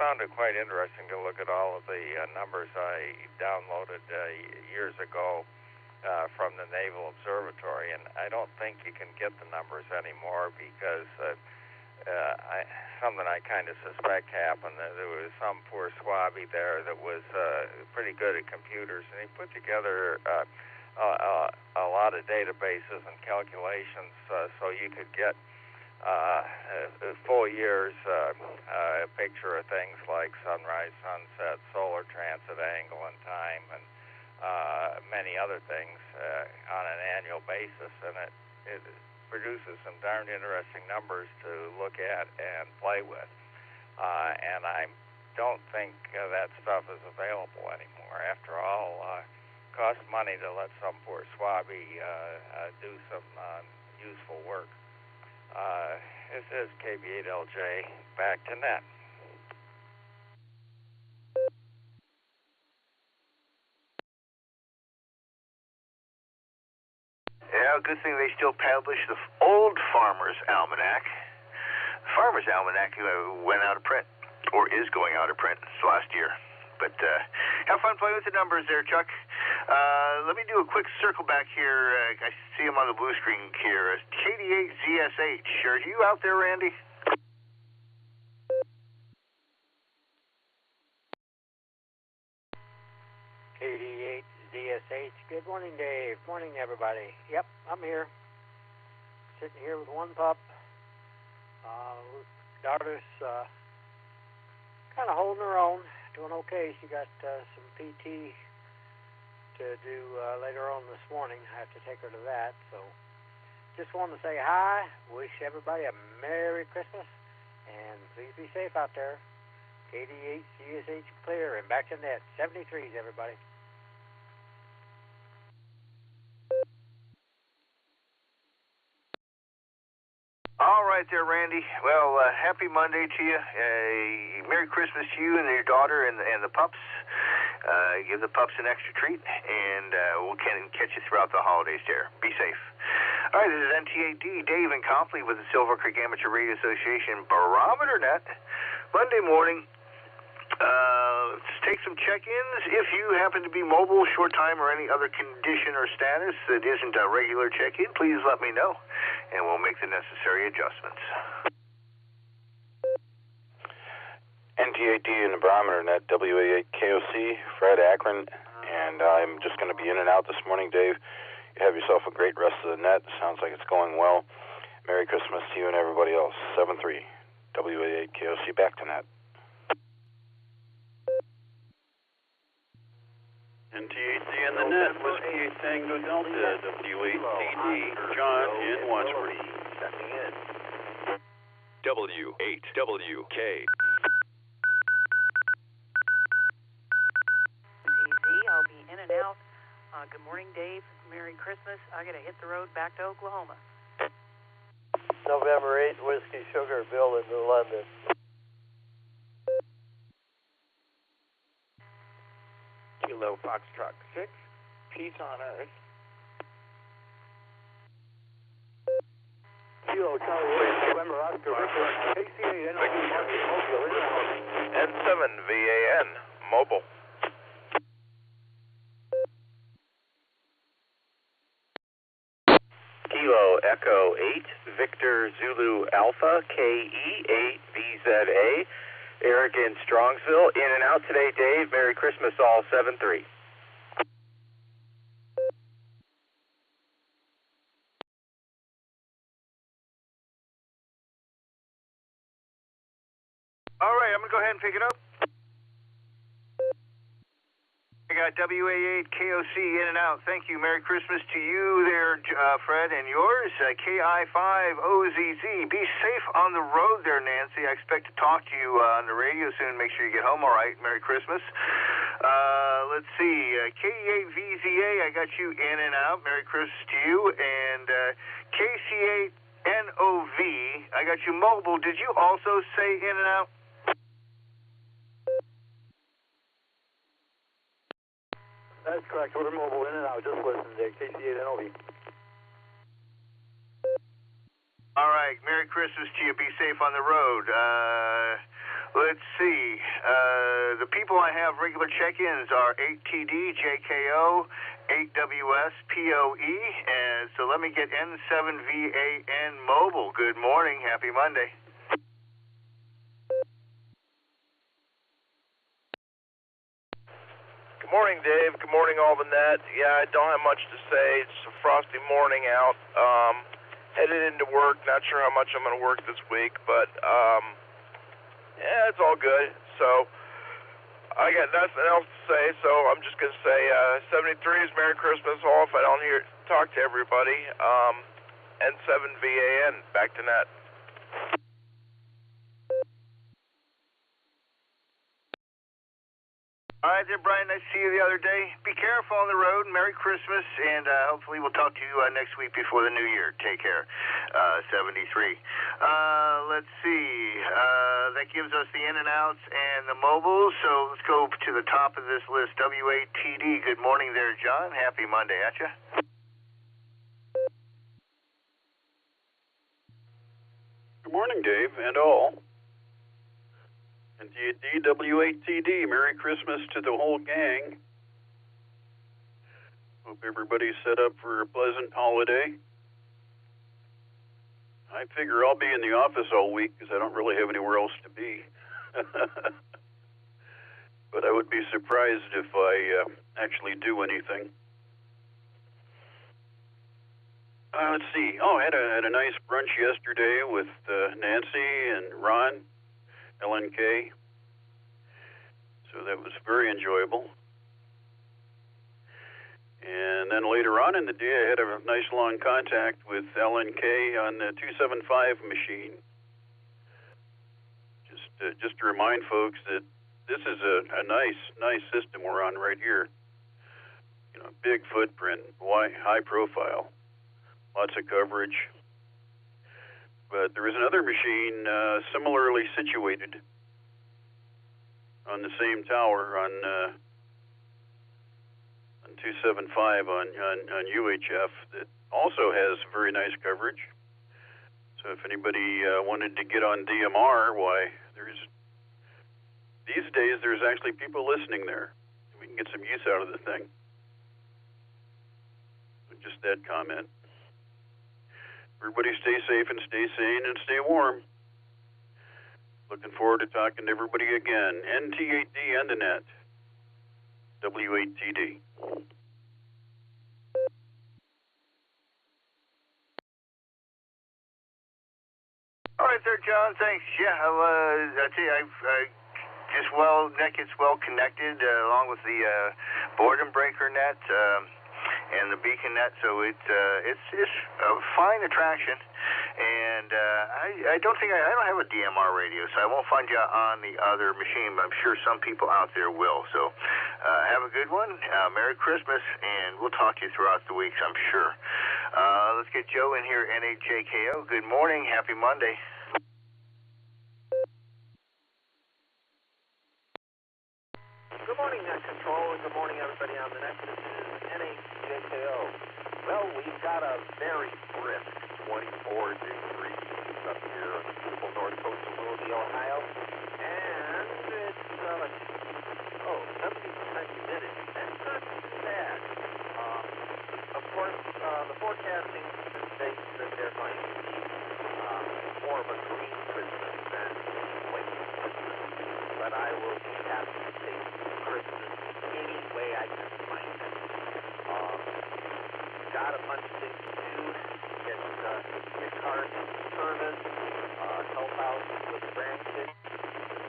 found it quite interesting to look at all of the numbers I downloaded years ago from the Naval Observatory, and I don't think you can get the numbers anymore because something I kind of suspect happened. There was some poor swabby there that was pretty good at computers, and he put together a lot of databases and calculations so you could get full years picture of things like sunrise, sunset, solar transit angle and time, and many other things on an annual basis, and it produces some darn interesting numbers to look at and play with. And I don't think that stuff is available anymore. After all, it costs money to let some poor swabby do some useful work. This is KB8LJ, back to net. Yeah, good thing they still publish the old Farmer's Almanac. The Farmer's Almanac went out of print, or is going out of print. It's last year. But have fun playing with the numbers there, Chuck. Let me do a quick circle back here. I see them on the blue screen here. KD8ZSH. Are you out there, Randy? KD8ZSH. Good morning, Dave. Morning, everybody. Yep, I'm here. Sitting here with one pup. Daughter's kind of holding her own. Doing okay. She got some PT to do later on this morning. I have to take her to that. So just wanted to say hi. Wish everybody a Merry Christmas. And please be safe out there. KD8ZSH clear and back to net. 73s, everybody. All right there, Randy. Well, happy Monday to you. Merry Christmas to you and your daughter and the pups. Give the pups an extra treat, and we'll catch you throughout the holidays there. Be safe. All right, this is NTAD, Dave and Copley with the Silvercreek Amateur Radio Association Barometer Net. Monday morning. Let's take some check-ins. If you happen to be mobile, short time, or any other condition or status that isn't a regular check-in, please let me know, and we'll make the necessary adjustments. NTAD in the Barometer Net, WA8KOC, Fred Akron, and I'm just going to be in and out this morning, Dave. You have yourself a great rest of the net. Sounds like it's going well. Merry Christmas to you and everybody else. 7-3, WA8KOC, back to net. NTAD in the net, Whiskey Tango Delta, W8TD, John in Watchford. W8WK. I'll be in and out. Good morning, Dave. Merry Christmas. I got to hit the road back to Oklahoma. November 8th, Whiskey Sugar, Bill into London. Kilo Foxtrot 6, peace on Earth. Kilo Charlie November Oscar Victor, KC8 N7VAN, mobile. Kilo Echo 8, Victor Zulu Alpha, KE8VZA. Eric in Strongsville, in and out today, Dave. Merry Christmas all, 7-3. All right, I'm going to go ahead and pick it up. I got WA8KOC in and out. Thank you. Merry Christmas to you there, Fred, and yours. KI5OZZ. Be safe on the road there, Nancy. I expect to talk to you on the radio soon. Make sure you get home all right. Merry Christmas. Let's see. KE8VZA, I got you in and out. Merry Christmas to you. And KC8NOV. I got you mobile. Did you also say in and out? That's correct. Order mobile in and out. Just listen to KC8NOV. All right. Merry Christmas to you. Be safe on the road. Let's see. The people I have regular check-ins are 8TD, JKO, 8WS, POE, and so let me get N7VAN mobile. Good morning. Happy Monday. Good morning, Dave. Good morning, all the net. Yeah, I don't have much to say. It's a frosty morning out. Headed into work. Not sure how much I'm going to work this week, but yeah, it's all good. So I got nothing else to say, so I'm just going to say 73 is Merry Christmas all if I don't talk to everybody. N7VAN, back to net. All right there, Brian. Nice to see you the other day. Be careful on the road. Merry Christmas, and hopefully we'll talk to you next week before the new year. Take care. 73. Let's see. That gives us the in and outs and the mobiles. So let's go to the top of this list. W8TD. Good morning there, John. Happy Monday at you. Good morning, Dave, and all. And DW8TD, Merry Christmas to the whole gang. Hope everybody's set up for a pleasant holiday. I figure I'll be in the office all week because I don't really have anywhere else to be. But I would be surprised if I actually do anything. Let's see. Oh, I had a nice brunch yesterday with Nancy and Ron. LNK. So that was very enjoyable. And then later on in the day, I had a nice long contact with LNK on the 275 machine. Just to remind folks that this is a nice system we're on right here. You know, big footprint, high profile, lots of coverage. But there is another machine similarly situated on the same tower on 275 on UHF that also has very nice coverage. So if anybody wanted to get on DMR, why, these days there's actually people listening there. We can get some use out of the thing. Just that comment. Everybody stay safe and stay sane and stay warm. Looking forward to talking to everybody again. NT8D and the net. W8TD. All right there, John. Thanks. Yeah, I tell you, net gets well connected along with the boredom breaker net. And the beacon net, so it's a fine attraction, and I don't have a DMR radio, so I won't find you on the other machine, but I'm sure some people out there will. So have a good one, Merry Christmas, and we'll talk to you throughout the weeks, I'm sure. Let's get Joe in here, NHJKO. Good morning, happy Monday. Good morning, Net Control, and good morning, everybody on the net. This is NHJKO. Well, we've got a very brisk 24 degrees up here on the beautiful north coast of Mosley, Ohio, and it's 70% humidity. That's not too bad. Of course, the forecasting states that they're going to be more of a green Christmas than white Christmas, but I will be happy to take Christmas any way I can find it. Got a bunch of things to do. Get cars in service, help out with the grandkids.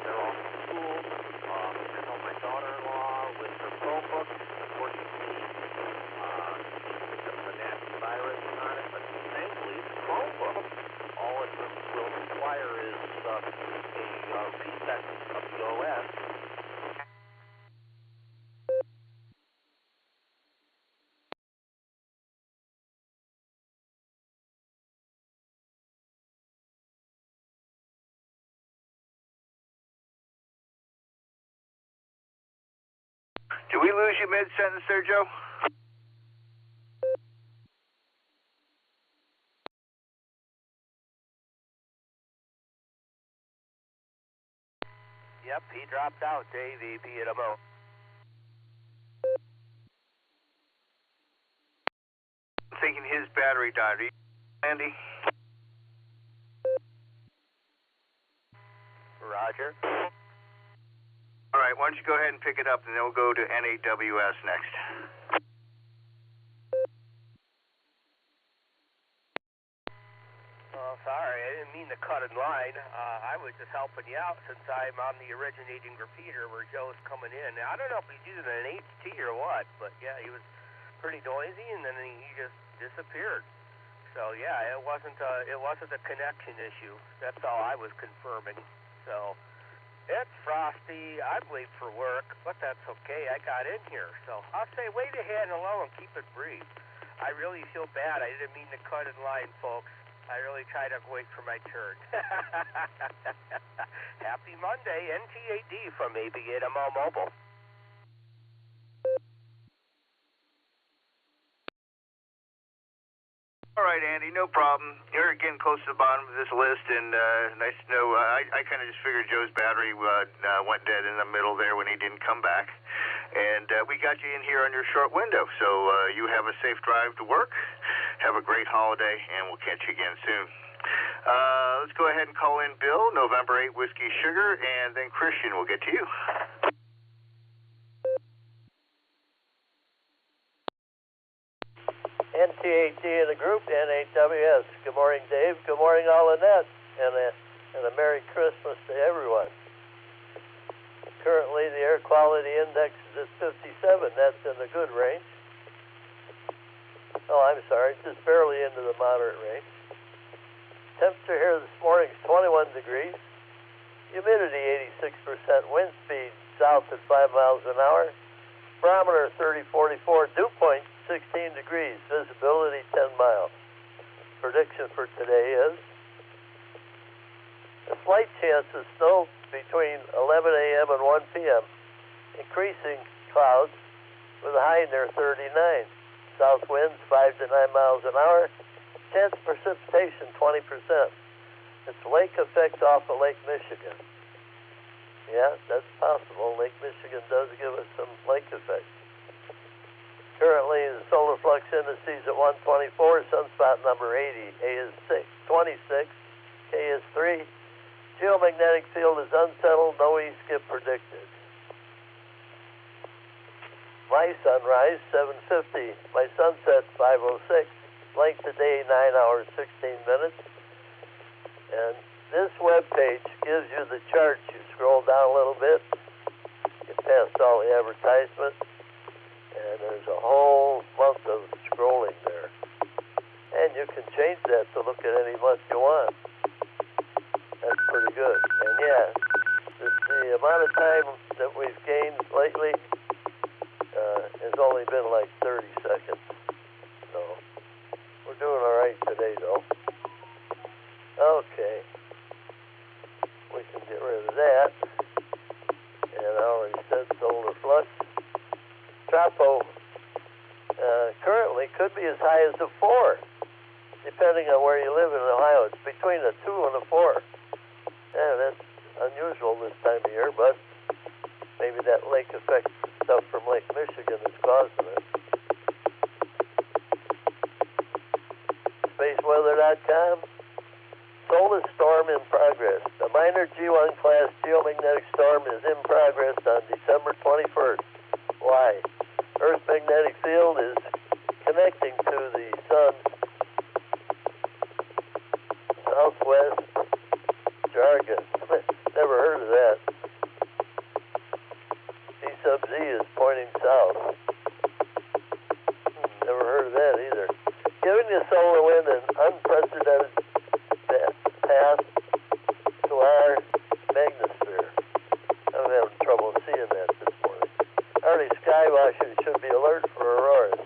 They're off to school. Help my daughter-in-law with her Chromebook. Unfortunately, the nasty virus on it, but thankfully the Chromebook, all it will require is a reset of the OS. Did we lose you mid-sentence there, Joe? Yep, he dropped out, Dave, EPMO. I'm thinking his battery died. Are you, Andy? Roger. All right, why don't you go ahead and pick it up, and then we'll go to NAWS next. Sorry, I didn't mean to cut in line. I was just helping you out since I'm on the originating repeater where Joe's coming in. Now, I don't know if he's using an HT or what, but yeah, he was pretty noisy, and then he just disappeared. So yeah, it wasn't a connection issue. That's all I was confirming. So it's frosty. I'm late for work, but that's okay. I got in here, so I'll say wave your hand hello and keep it brief. I really feel bad. I didn't mean to cut in line, folks. I really try to wait for my turn. Happy Monday, NTAD from ABMO Mobile. All right, Andy, no problem. You're getting close to the bottom of this list, and nice to know. I kind of just figured Joe's battery went dead in the middle there when he didn't come back. And we got you in here on your short window, so you have a safe drive to work. Have a great holiday, and we'll catch you again soon. Let's go ahead and call in Bill, November 8 Whiskey Sugar, and then Christian will get to you. NTAT in the group, NAWS. Good morning, Dave. Good morning, all in that, and a Merry Christmas to everyone. Currently, the air quality index is at 57. That's in the good range. Oh, I'm sorry, just barely into the moderate range. Temperature here this morning is 21 degrees. Humidity 86%. Wind speed south at 5 miles an hour. Barometer 3044. Dew point 16 degrees. Visibility 10 miles. Prediction for today is a slight chance of snow between 11 a.m. and 1 p.m. Increasing clouds with a high near 39. South winds 5 to 9 miles an hour. Chance of precipitation 20%. It's lake effect off of Lake Michigan. Yeah, that's possible. Lake Michigan does give us some lake effect. Currently, the solar flux indices at 124, sunspot number 80. A is 26, K is 3. Geomagnetic field is unsettled, no east skip predicted. My sunrise, 7:50. My sunset, 5:06. Length of day, 9 hours, 16 minutes. And this web page gives you the charts. You scroll down a little bit, get past all the advertisements, and there's a whole month of scrolling there. And you can change that to look at any month you want. That's pretty good. And yeah, the amount of time that we've gained lately has only been like 30 seconds. So we're doing all right today, though. Okay. We can get rid of that. And I already said solar flux. Tropo currently could be as high as a 4, depending on where you live in Ohio. It's between a 2 and a 4. Yeah, that's unusual this time of year, but maybe that lake effect stuff from Lake Michigan is causing it. SpaceWeather.com. Solar storm in progress. A minor G1 class geomagnetic storm is in progress on December 21st. Why? Earth's magnetic field is connecting to the sun's southwest jargon. Never heard of that. D sub Z is pointing south. Never heard of that either. Giving the solar wind an unprecedented path to our magnosphere. I'm having trouble seeing that this morning. Early sky watchers should be alert for auroras.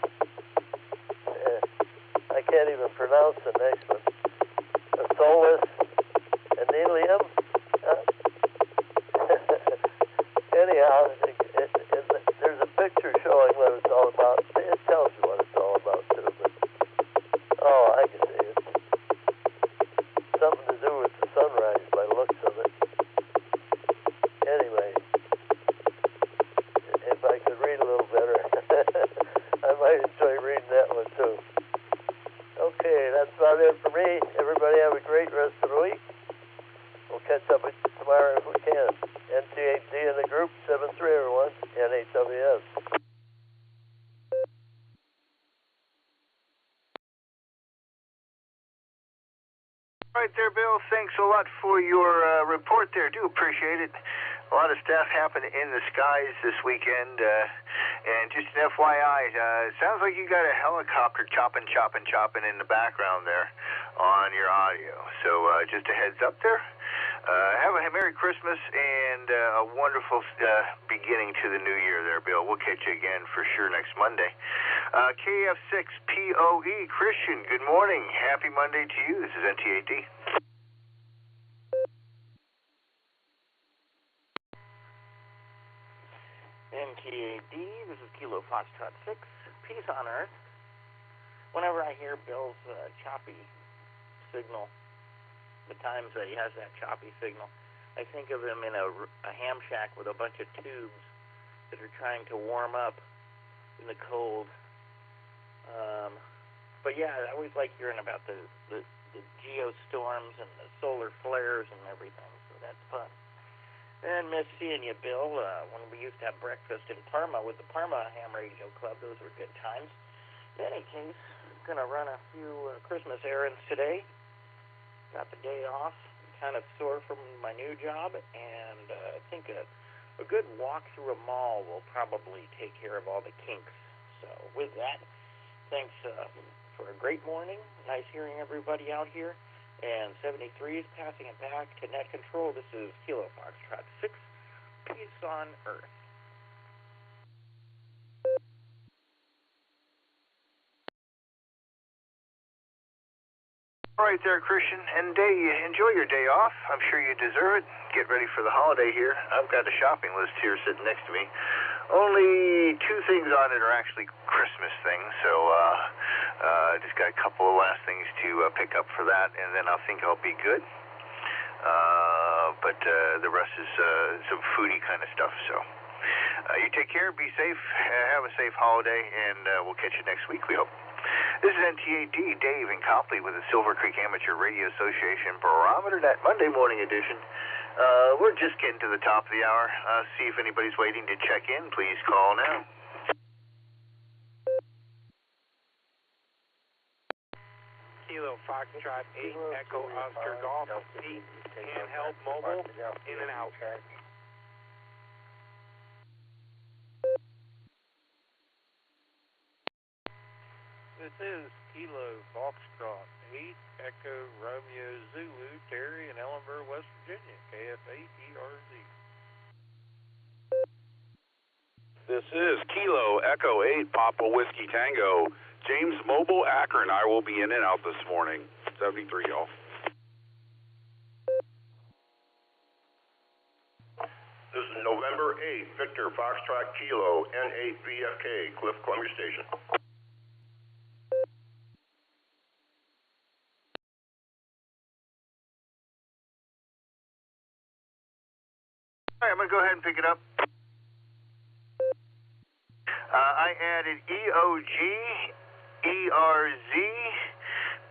I can't even pronounce the next one. The Solus Anilium. Anyhow, there's a picture might enjoy reading that one too. Okay, that's about it for me. Everybody have a great rest of the week. We'll catch up with you tomorrow if we can. NT8D in the group, 73 everyone, NHWS. Right there, Bill. Thanks a lot for your report there. Do appreciate it. A lot of stuff happened in the skies this weekend. And just an FYI, it sounds like you got a helicopter chopping in the background there on your audio. So just a heads up there. Have a Merry Christmas and a wonderful beginning to the new year there, Bill. We'll catch you again for sure next Monday. KF6POE, Christian, good morning. Happy Monday to you. This is NT8D. NT8D, this is Kilo Foxtrot 6, Peace on Earth. Whenever I hear Bill's choppy signal, the times that he has that choppy signal, I think of him in a ham shack with a bunch of tubes that are trying to warm up in the cold. But yeah, I always like hearing about the geostorms and the solar flares and everything, so that's fun. And miss seeing you, Bill, when we used to have breakfast in Parma with the Parma Ham Radio Club. Those were good times. In any case, I'm going to run a few Christmas errands today. Got the day off, kind of sore from my new job, and I think a good walk through a mall will probably take care of all the kinks. So with that, thanks for a great morning. Nice hearing everybody out here. And 73 is passing it back to Net Control. This is Kilo Foxtrot 6, Peace on Earth. All right there, Christian. And enjoy your day off. I'm sure you deserve it. Get ready for the holiday here. I've got a shopping list here sitting next to me. Only 2 things on it are actually Christmas things, so just got a couple of last things to pick up for that, and then I think I'll be good. But the rest is some foodie kind of stuff, so you take care, be safe, have a safe holiday, and we'll catch you next week, we hope. This is NT8D, Dave in Copley with the Silvercreek Amateur Radio Association Barometer Net Monday morning edition. We're just getting to the top of the hour. See if anybody's waiting to check in. Please call now. Kilo Foxtrot 8, Echo Oscar Golf 8, handheld mobile, in and out. This is Kilo Foxtrot 8, Echo Romeo Zulu, Terry in Ellenboro, West Virginia, KF8ERZ. This is Kilo Echo 8, Papa Whiskey Tango, James Mobile, Akron. I will be in and out this morning. 73, y'all. This is November 8, Victor Foxtrot Kilo, N8VFK, Cliff Columbia Station. All right, I'm going to go ahead and pick it up. I added EOG, ERZ,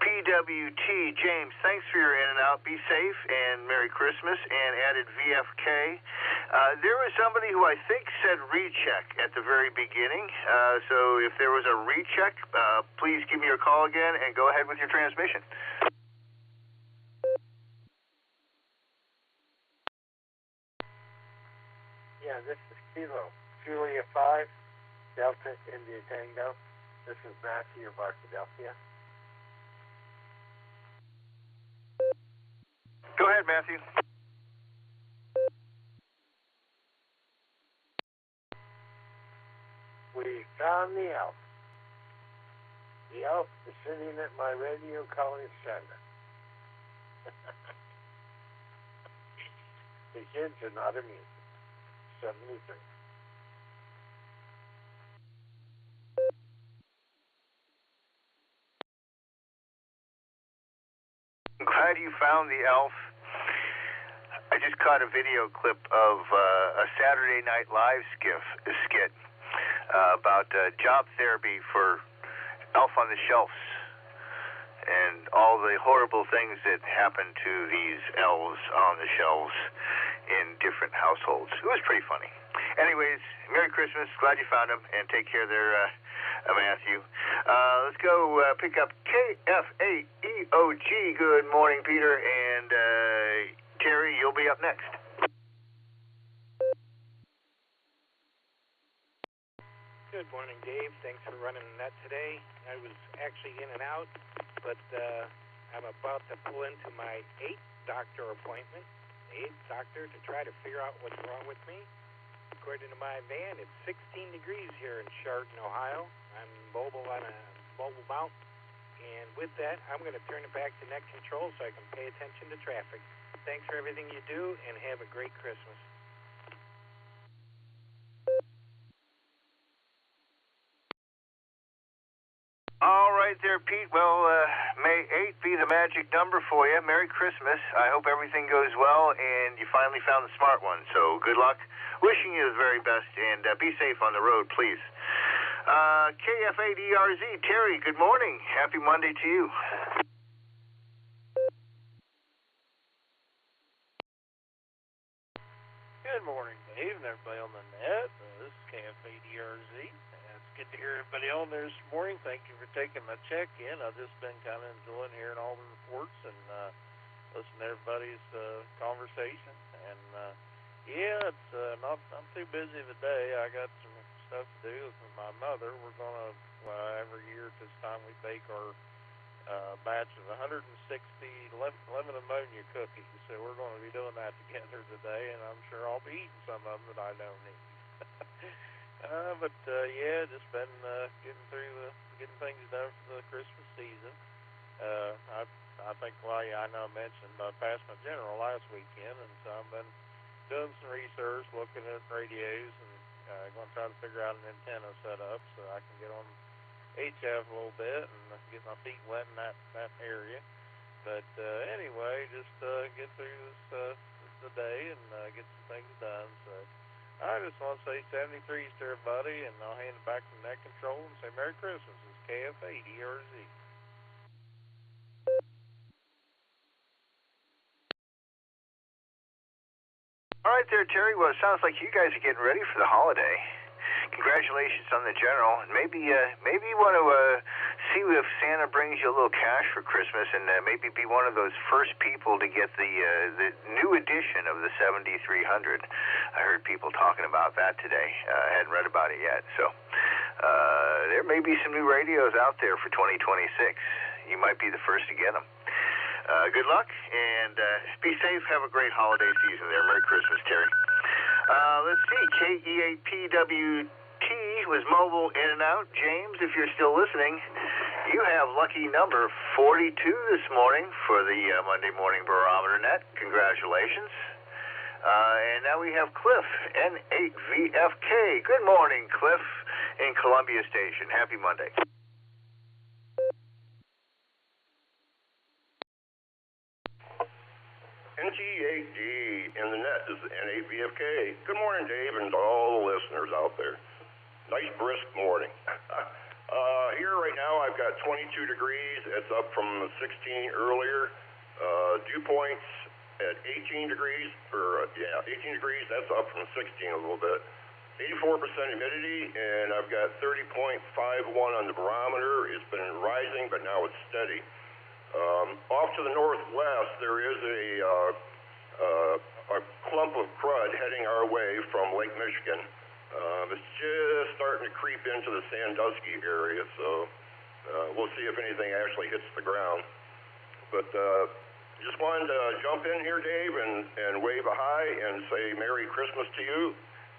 PWT. James, thanks for your in and out. Be safe and Merry Christmas. And added VFK. There was somebody who I think said recheck at the very beginning. So if there was a recheck, please give me your call again and go ahead with your transmission. Yeah, this is Kilo, Julia 5, Delta India Tango. This is Matthew of Arkadelphia. Go ahead, Matthew. We found the elf. The elf is sitting at my radio calling center. The kids are not amused. 73. I'm glad you found the elf. I just caught a video clip of a Saturday Night Live skit. about job therapy for Elf on the Shelves and all the horrible things that happen to these elves on the shelves in different households. It was pretty funny. Anyways, Merry Christmas. Glad you found them, and take care there, Matthew. Let's go pick up KF8EOG. Good morning, Peter, and Terry, you'll be up next. Good morning, Dave. Thanks for running that today. I was actually in and out, but I'm about to pull into my 8th doctor appointment, 8th doctor, to try to figure out what's wrong with me. According to my van, it's 16 degrees here in Chardon, Ohio. I'm mobile on a mobile mount, and with that, I'm going to turn it back to net control so I can pay attention to traffic. Thanks for everything you do, and have a great Christmas. All right there, Pete. Well, may 8 be the magic number for you. Merry Christmas. I hope everything goes well and you finally found the smart one. So good luck. Wishing you the very best, and be safe on the road, please. KF8ERZ, Terry, good morning. Happy Monday to you. Good morning, Dave, and everybody on the net. This is KF8ERZ. It's good to hear everybody on there this morning. Thank you for taking my check-in. I've just been kind of enjoying hearing all the reports and listening to everybody's conversation. And yeah, it's not too busy of a day. I got some stuff to do with my mother. We're gonna every year at this time we bake our batch of 160 lemon ammonia cookies. So we're going to be doing that together today, and I'm sure I'll be eating some of them that I don't eat. But yeah, just been getting things done for the Christmas season. I think I know I mentioned I passed my general last weekend, and so I've been doing some research, looking at radios, and going to try to figure out an antenna setup so I can get on HF a little bit and get my feet wet in that area. But anyway, just get through the day and get some things done. So I just want to say 73s to everybody, and I'll hand it back to net control and say Merry Christmas. It's KF8ERZ. All right there, Terry. Well, it sounds like you guys are getting ready for the holiday. Congratulations on the general. And maybe you want to see if Santa brings you a little cash for Christmas, and maybe be one of those first people to get the new edition of the 7300. I heard people talking about that today. I hadn't read about it yet. So there may be some new radios out there for 2026. You might be the first to get them. Good luck, and be safe. Have a great holiday season there. Merry Christmas, Terry. Let's see. KE8PWT was mobile in and out. James, if you're still listening, you have lucky number 42 this morning for the Monday Morning Barometer Net. Congratulations. And now we have Cliff, N8VFK. Good morning, Cliff, in Columbia Station. Happy Monday. NT8D in the net is N8VFK. Good morning, Dave, and to all the listeners out there. Nice brisk morning. Here right now I've got 22 degrees. It's up from 16 earlier. Dew points at 18 degrees, 18 degrees. That's up from 16 a little bit. 84% humidity, and I've got 30.51 on the barometer. It's been rising, but now it's steady. Off to the northwest, there is a clump of crud heading our way from Lake Michigan. It's just starting to creep into the Sandusky area, so we'll see if anything actually hits the ground. But just wanted to jump in here, Dave, and wave a hi and say Merry Christmas to you,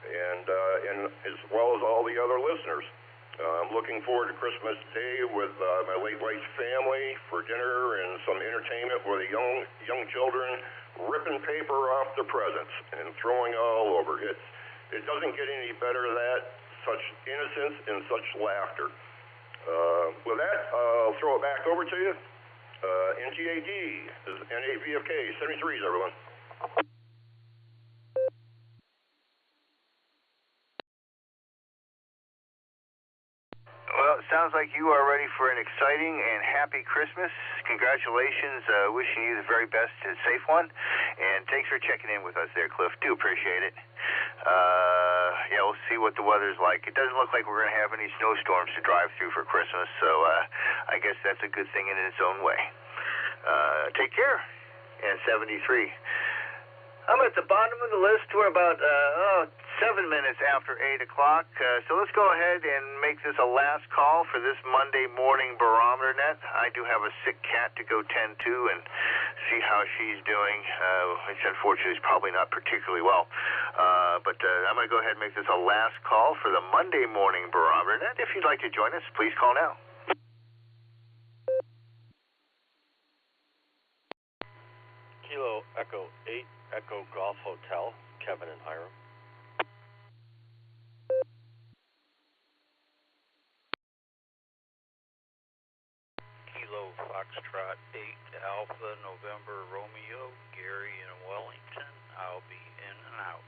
and as well as all the other listeners. I'm looking forward to Christmas Day with my late wife's family for dinner and some entertainment with the young children ripping paper off the presents and throwing all over. It doesn't get any better than that, such innocence and such laughter. With that, I'll throw it back over to you. NTAD is N8VFK, 73s, everyone. sounds like you are ready for an exciting and happy Christmas. Congratulations. Wishing you the very best and safe one. And thanks for checking in with us there, Cliff. Do appreciate it. Yeah, we'll see what the weather's like. It doesn't look like we're going to have any snowstorms to drive through for Christmas, so I guess that's a good thing in its own way. Take care. And 73. I'm at the bottom of the list. We're about 7 minutes after 8 o'clock. So let's go ahead and make this a last call for this Monday morning Barometer Net. I do have a sick cat to go tend to and see how she's doing, which unfortunately is probably not particularly well. But I'm going to go ahead and make this a last call for the Monday morning Barometer Net. If you'd like to join us, please call now. Kilo Echo 8, Echo Golf Hotel, Kevin and Hiram. Kilo Foxtrot 8, Alpha November Romeo, Gary in Wellington. I'll be in and out.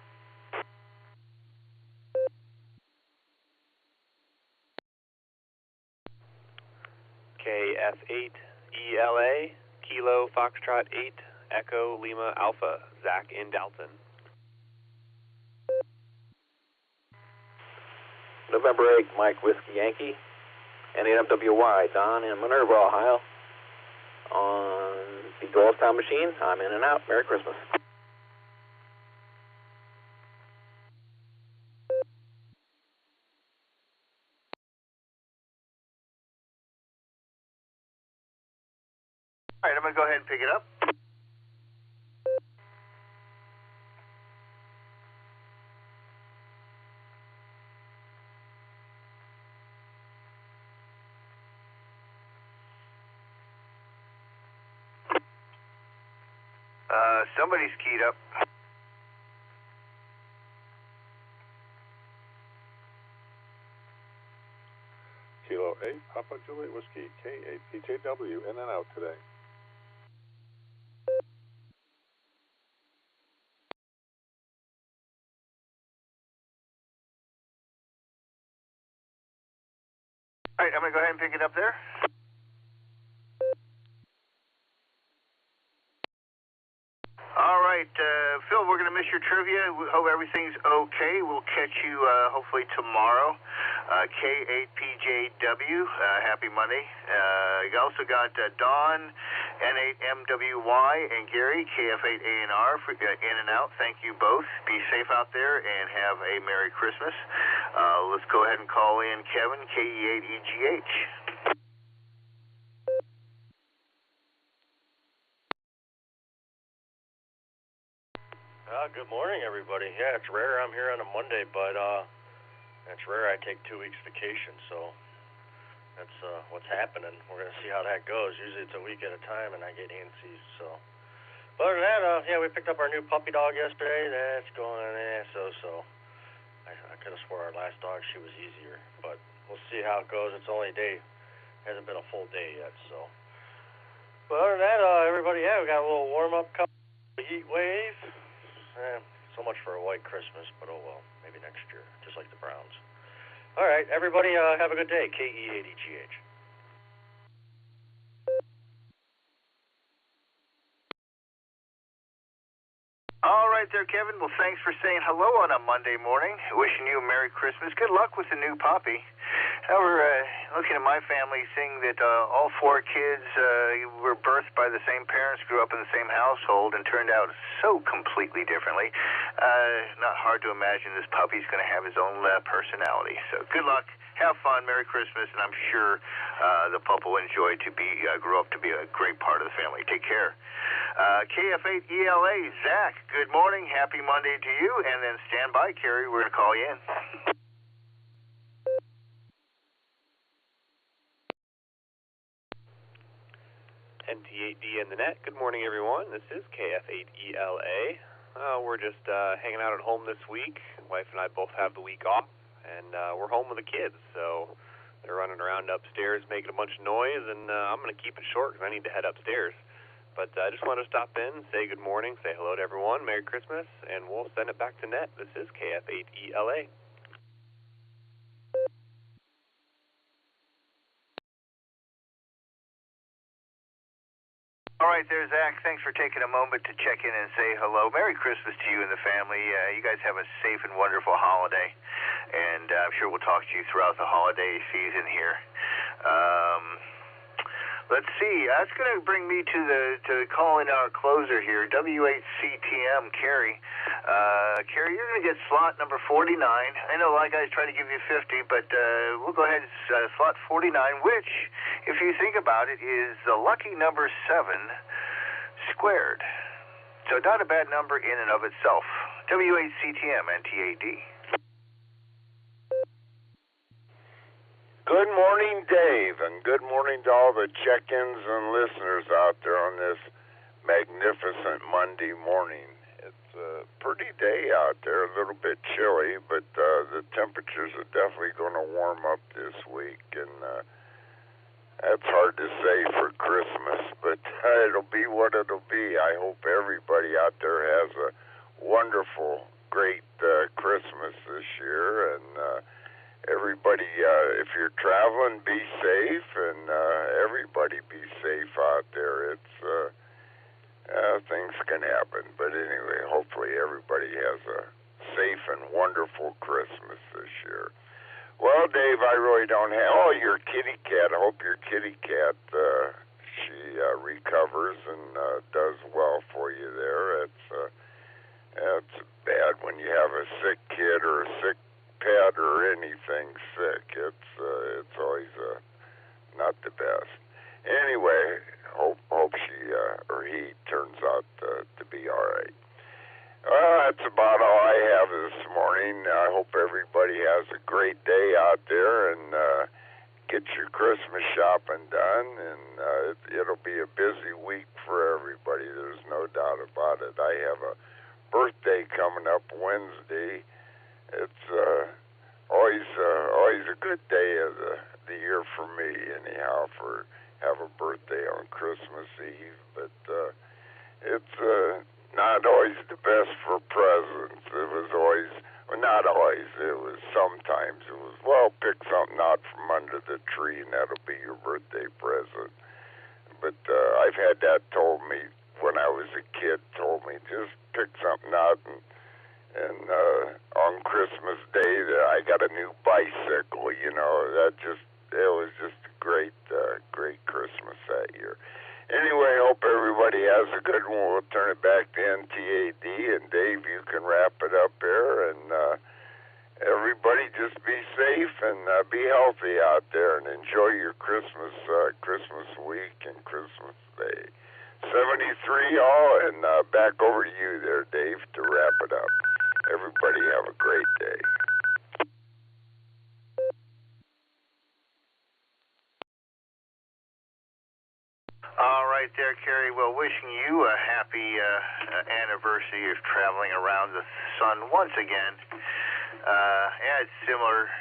KF8 ELA, Kilo Foxtrot 8, Echo Lima Alpha, Zach in Dalton. November 8, Mike Whiskey Yankee, NAWY, Don in Minerva, Ohio. On the Doylestown machine, I'm in and out. Merry Christmas. All right, I'm going to go ahead and pick it up. Somebody's keyed up. Kilo 8, Papa Juliet Whiskey, K8 PJW, in and out today. All right, I'm going to go ahead and pick it up there. All right, Phil, we're going to miss your trivia. We hope everything's okay. We'll catch you hopefully tomorrow. K8PJW, happy Monday. You also got Dawn, N8MWY, and Gary, KF8ANR, for in and out. Thank you both. Be safe out there and have a Merry Christmas. Let's go ahead and call in Kevin, KE8EGH. Good morning, everybody. Yeah, it's rare I'm here on a Monday, but it's rare I take 2 weeks vacation, so that's what's happening. We're going to see how that goes. Usually it's a week at a time, and I get antsy, so. But other than that, yeah, we picked up our new puppy dog yesterday. That's going so-so. I could have swore our last dog, she was easier, but we'll see how it goes. It's only a day. Hasn't been a full day yet, so. But other than that, everybody, yeah, we got a little warm-up coming. Heat wave. So much for a white Christmas, but oh well, maybe next year, just like the Browns. All right, everybody, have a good day. KE8EGH. All right there, Kevin. Well, thanks for saying hello on a Monday morning. Wishing you a Merry Christmas. Good luck with the new puppy. However, looking at my family, seeing that all 4 kids were birthed by the same parents, grew up in the same household, and turned out so completely differently, not hard to imagine this puppy's going to have his own personality. So good luck. Have fun. Merry Christmas. And I'm sure the pup will enjoy to grow up to be a great part of the family. Take care. KF8ELA, Zach, good morning. Happy Monday to you. And then stand by, Carrie. We're going to call you in. NT8D in the net. Good morning, everyone. This is KF8ELA. We're just hanging out at home this week. Wife and I both have the week off, and we're home with the kids, so they're running around upstairs making a bunch of noise, and I'm going to keep it short because I need to head upstairs. But I just want to stop in, say good morning, say hello to everyone, Merry Christmas, and we'll send it back to net. This is KF8ELA. All right there, Zach. Thanks for taking a moment to check in and say hello. Merry Christmas to you and the family. You guys have a safe and wonderful holiday, and I'm sure we'll talk to you throughout the holiday season here. Let's see. That's going to bring me to calling our closer here, W8CTM, Carrie. Carrie, you're going to get slot number 49. I know a lot of guys try to give you 50, but we'll go ahead and slot 49, which, if you think about it, is the lucky number 7 squared. So not a bad number in and of itself. W8CTM, NTAD. Good morning, Dave, and good morning to all the check-ins and listeners out there on this magnificent Monday morning. It's a pretty day out there, a little bit chilly, but the temperatures are definitely going to warm up this week, and that's hard to say for Christmas, but it'll be what it'll be. I hope everybody out there has a wonderful, great Christmas this year, and everybody, if you're traveling, be safe, and everybody be safe out there. It's things can happen, but anyway, hopefully everybody has a safe and wonderful Christmas this year. Well, Dave, I really don't have. Oh, your kitty cat. I hope your kitty cat she recovers and does well for you there. It's bad when you have a sick kid or a sick pet or anything sick. It's always not the best. Anyway, hope she or he turns out to be all right. Well, that's about all I have this morning. I hope everybody has a great day out there and get your Christmas shopping done. And it'll be a busy week for everybody. There's no doubt about it. I have a birthday coming up Wednesday. It's always a good day of the year for me, anyhow, for have a birthday on Christmas Eve. But it's not always the best for presents. It was always, well, not always. It was sometimes. It was, well, pick something out from under the tree, and that'll be your birthday present. But I've had that told me when I was a kid. Told me just pick something out and on Christmas Day, I got a new bicycle. You know, it was just a great Christmas that year. Anyway, hope everybody has a good one. We'll turn it back to NTAD, and Dave, you can wrap it up there. And everybody, just be safe and be healthy out there, and enjoy your Christmas week and Christmas Day. 73 all, and back over to you there, Dave, to wrap it up. Everybody have a great day. All right there, Carrie. Well, wishing you a happy anniversary of traveling around the sun once again. Yeah, it's similar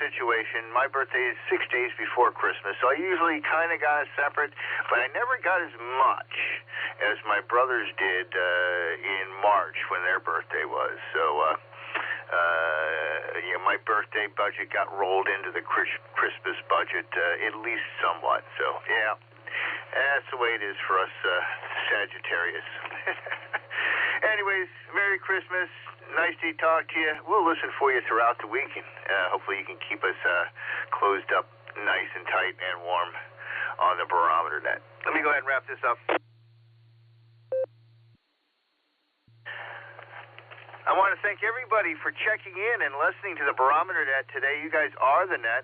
situation. My birthday is 6 days before Christmas, so I usually kind of got it separate, but I never got as much as my brothers did in March when their birthday was. So, my birthday budget got rolled into the Christmas budget at least somewhat. So, yeah, that's the way it is for us Sagittarius. Anyways, Merry Christmas. Nice to talk to you. We'll listen for you throughout the week, and hopefully you can keep us closed up nice and tight and warm on the Barometer Net. Let me go ahead and wrap this up. I want to thank everybody for checking in and listening to the Barometer Net today. You guys are the net.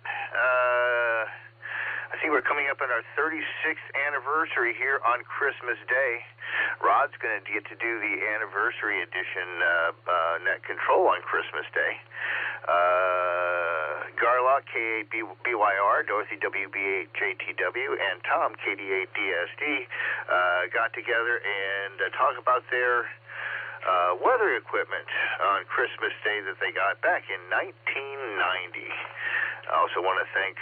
I think we're coming up on our 36th anniversary here on Christmas Day. Rod's going to get to do the anniversary edition net control on Christmas Day. Garlock, K8BYR, Dorothy, WB8JTW, and Tom, KD8DSD, got together and talked about their weather equipment on Christmas Day that they got back in 1990. I also want to thank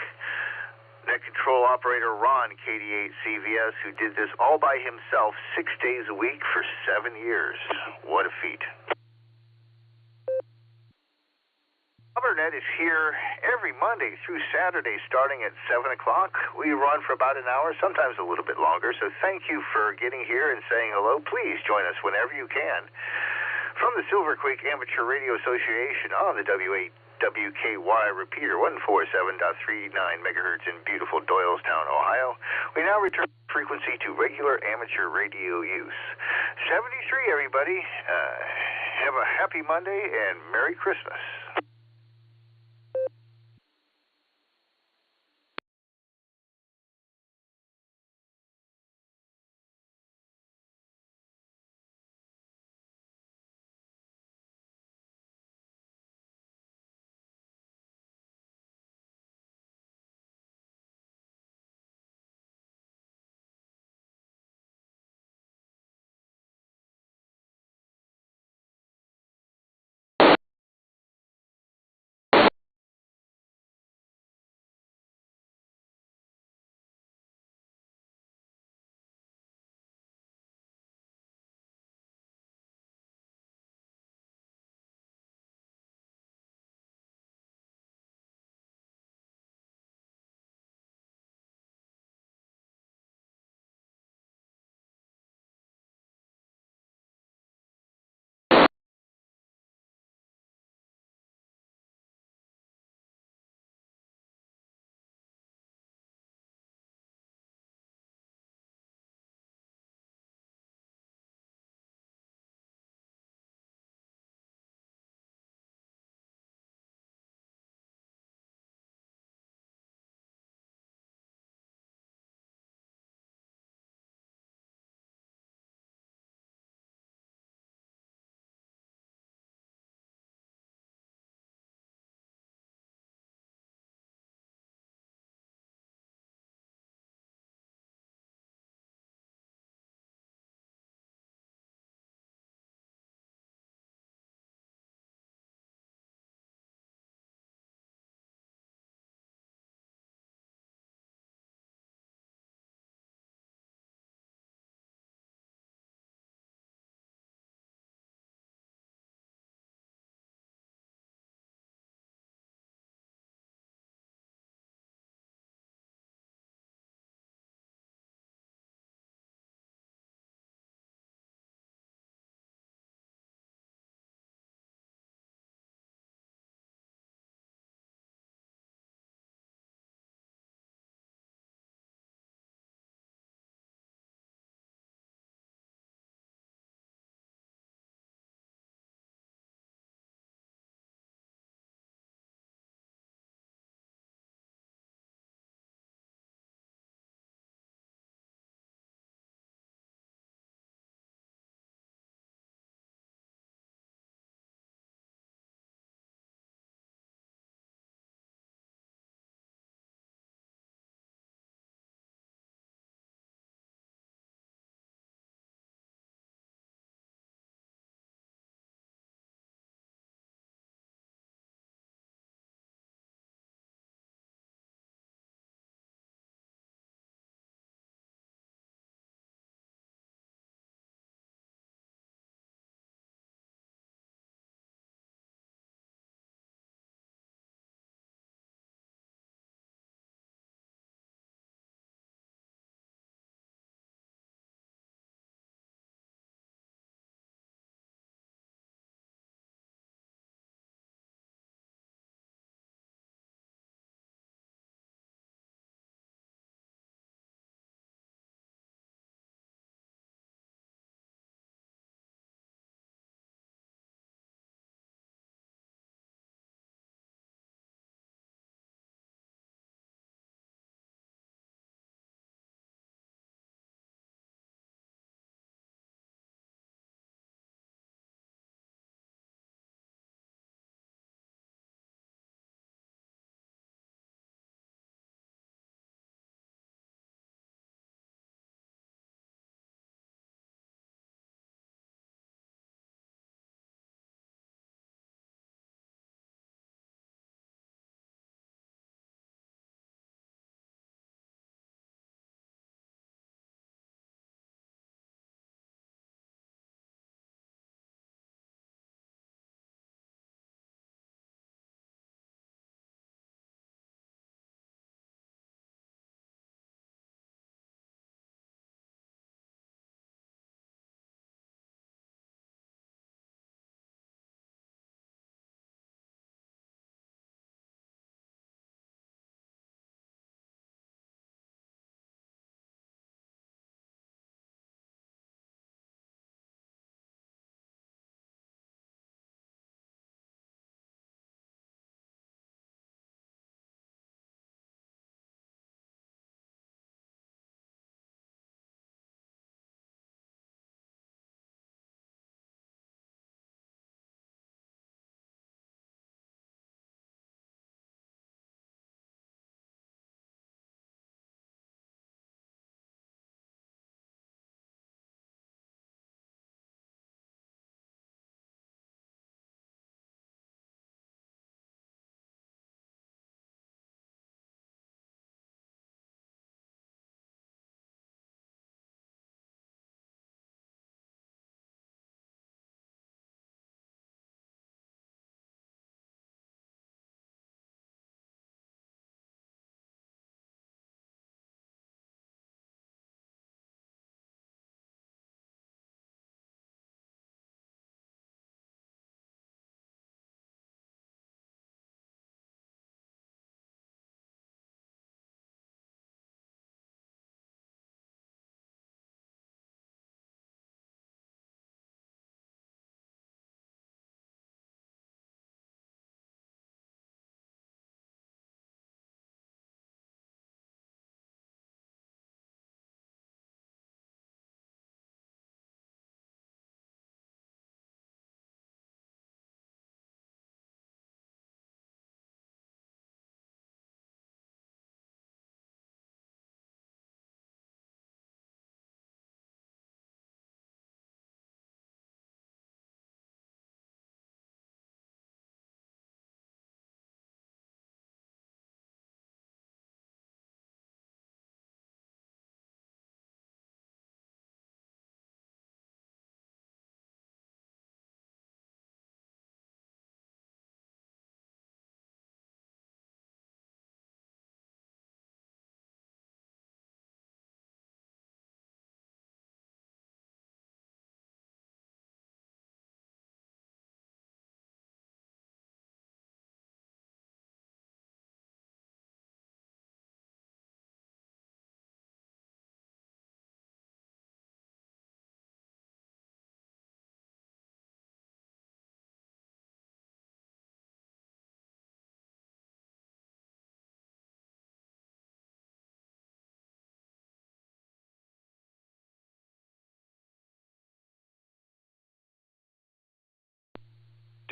Net Control Operator Ron, KD8CVS, who did this all by himself 6 days a week for 7 years. What a feat. Barometer Net is here every Monday through Saturday starting at 7 o'clock. We run for about an hour, sometimes a little bit longer, so thank you for getting here and saying hello. Please join us whenever you can. From the Silvercreek Amateur Radio Association on the WKY repeater 147.39 megahertz in beautiful Doylestown, Ohio, we now return frequency to regular amateur radio use. 73, everybody. Have a happy Monday and Merry Christmas.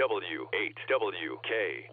W8WKY.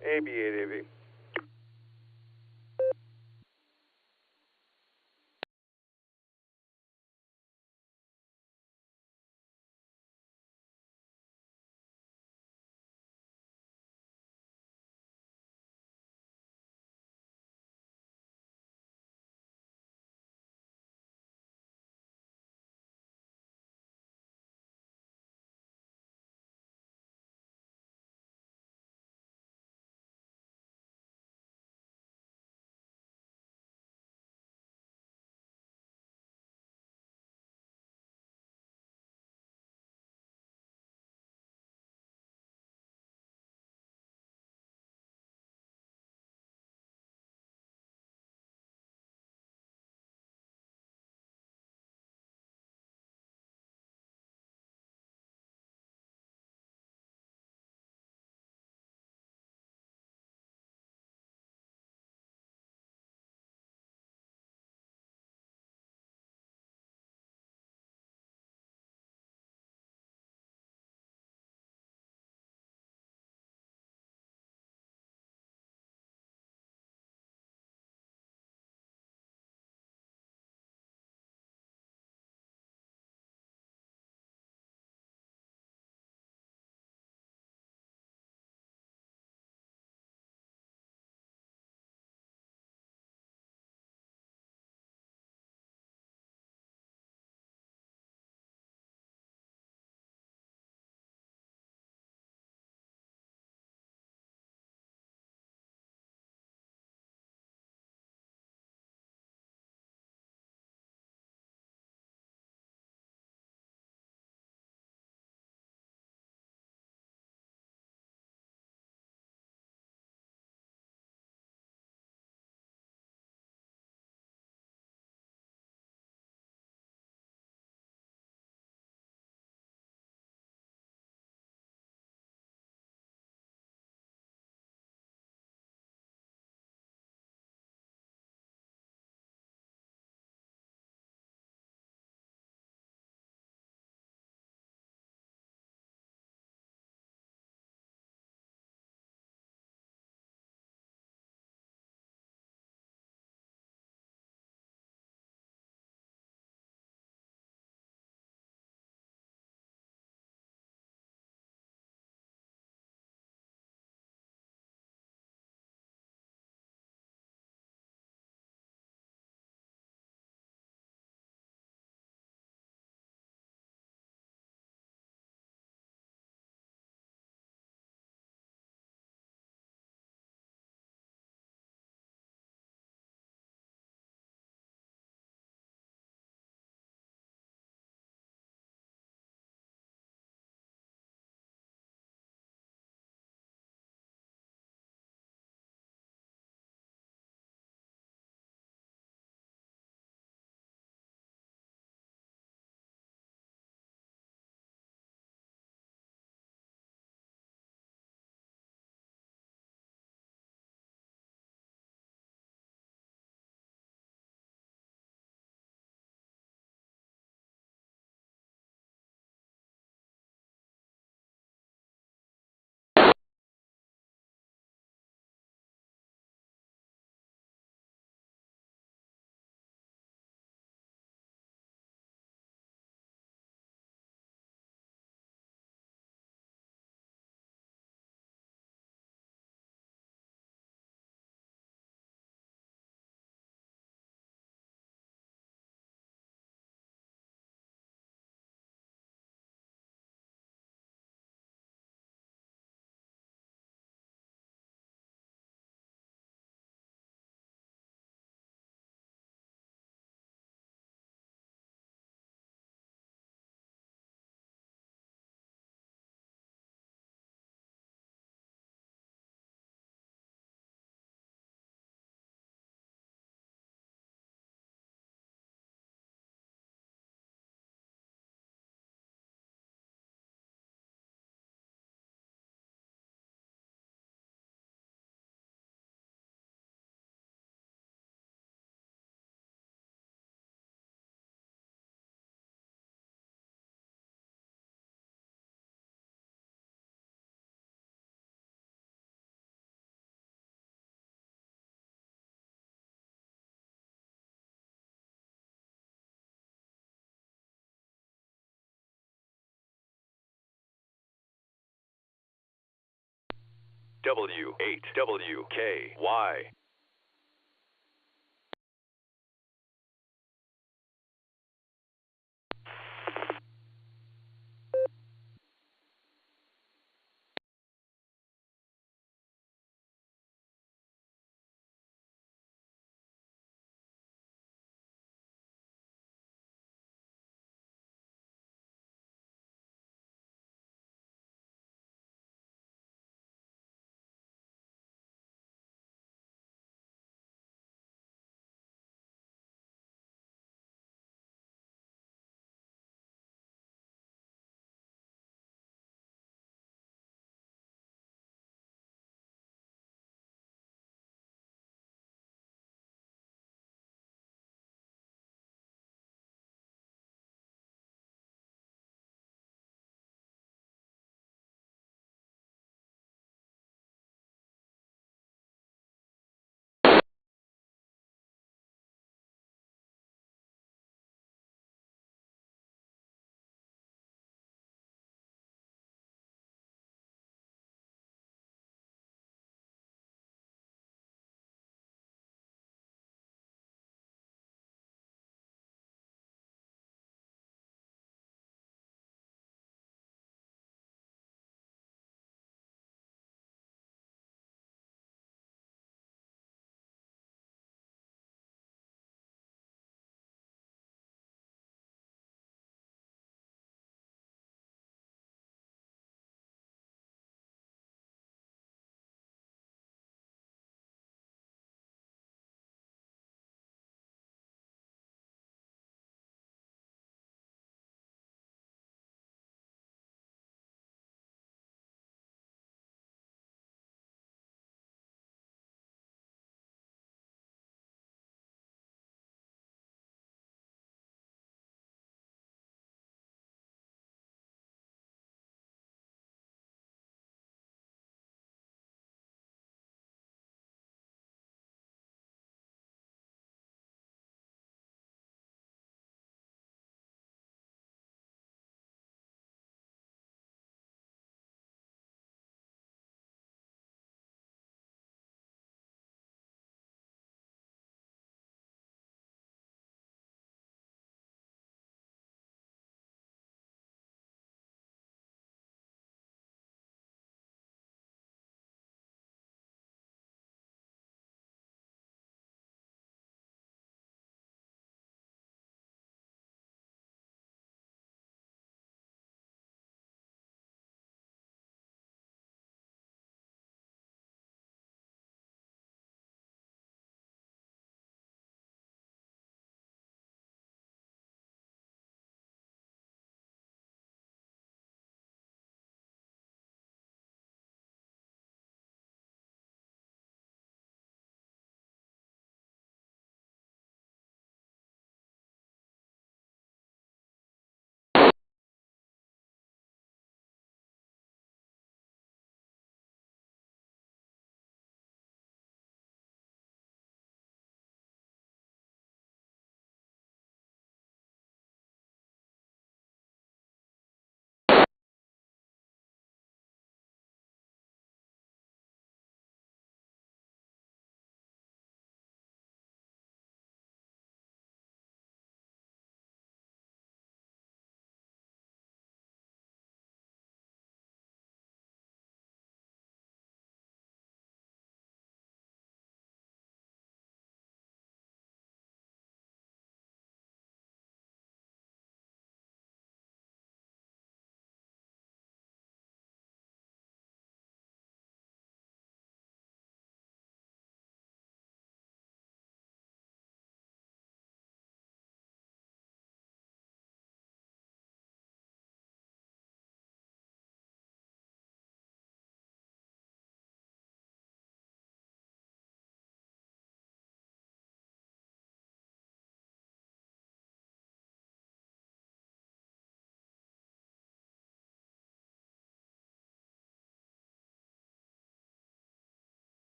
AB8AV. W8WKY.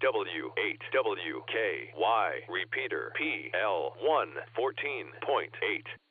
W8WKY. Repeater PL1 14.8.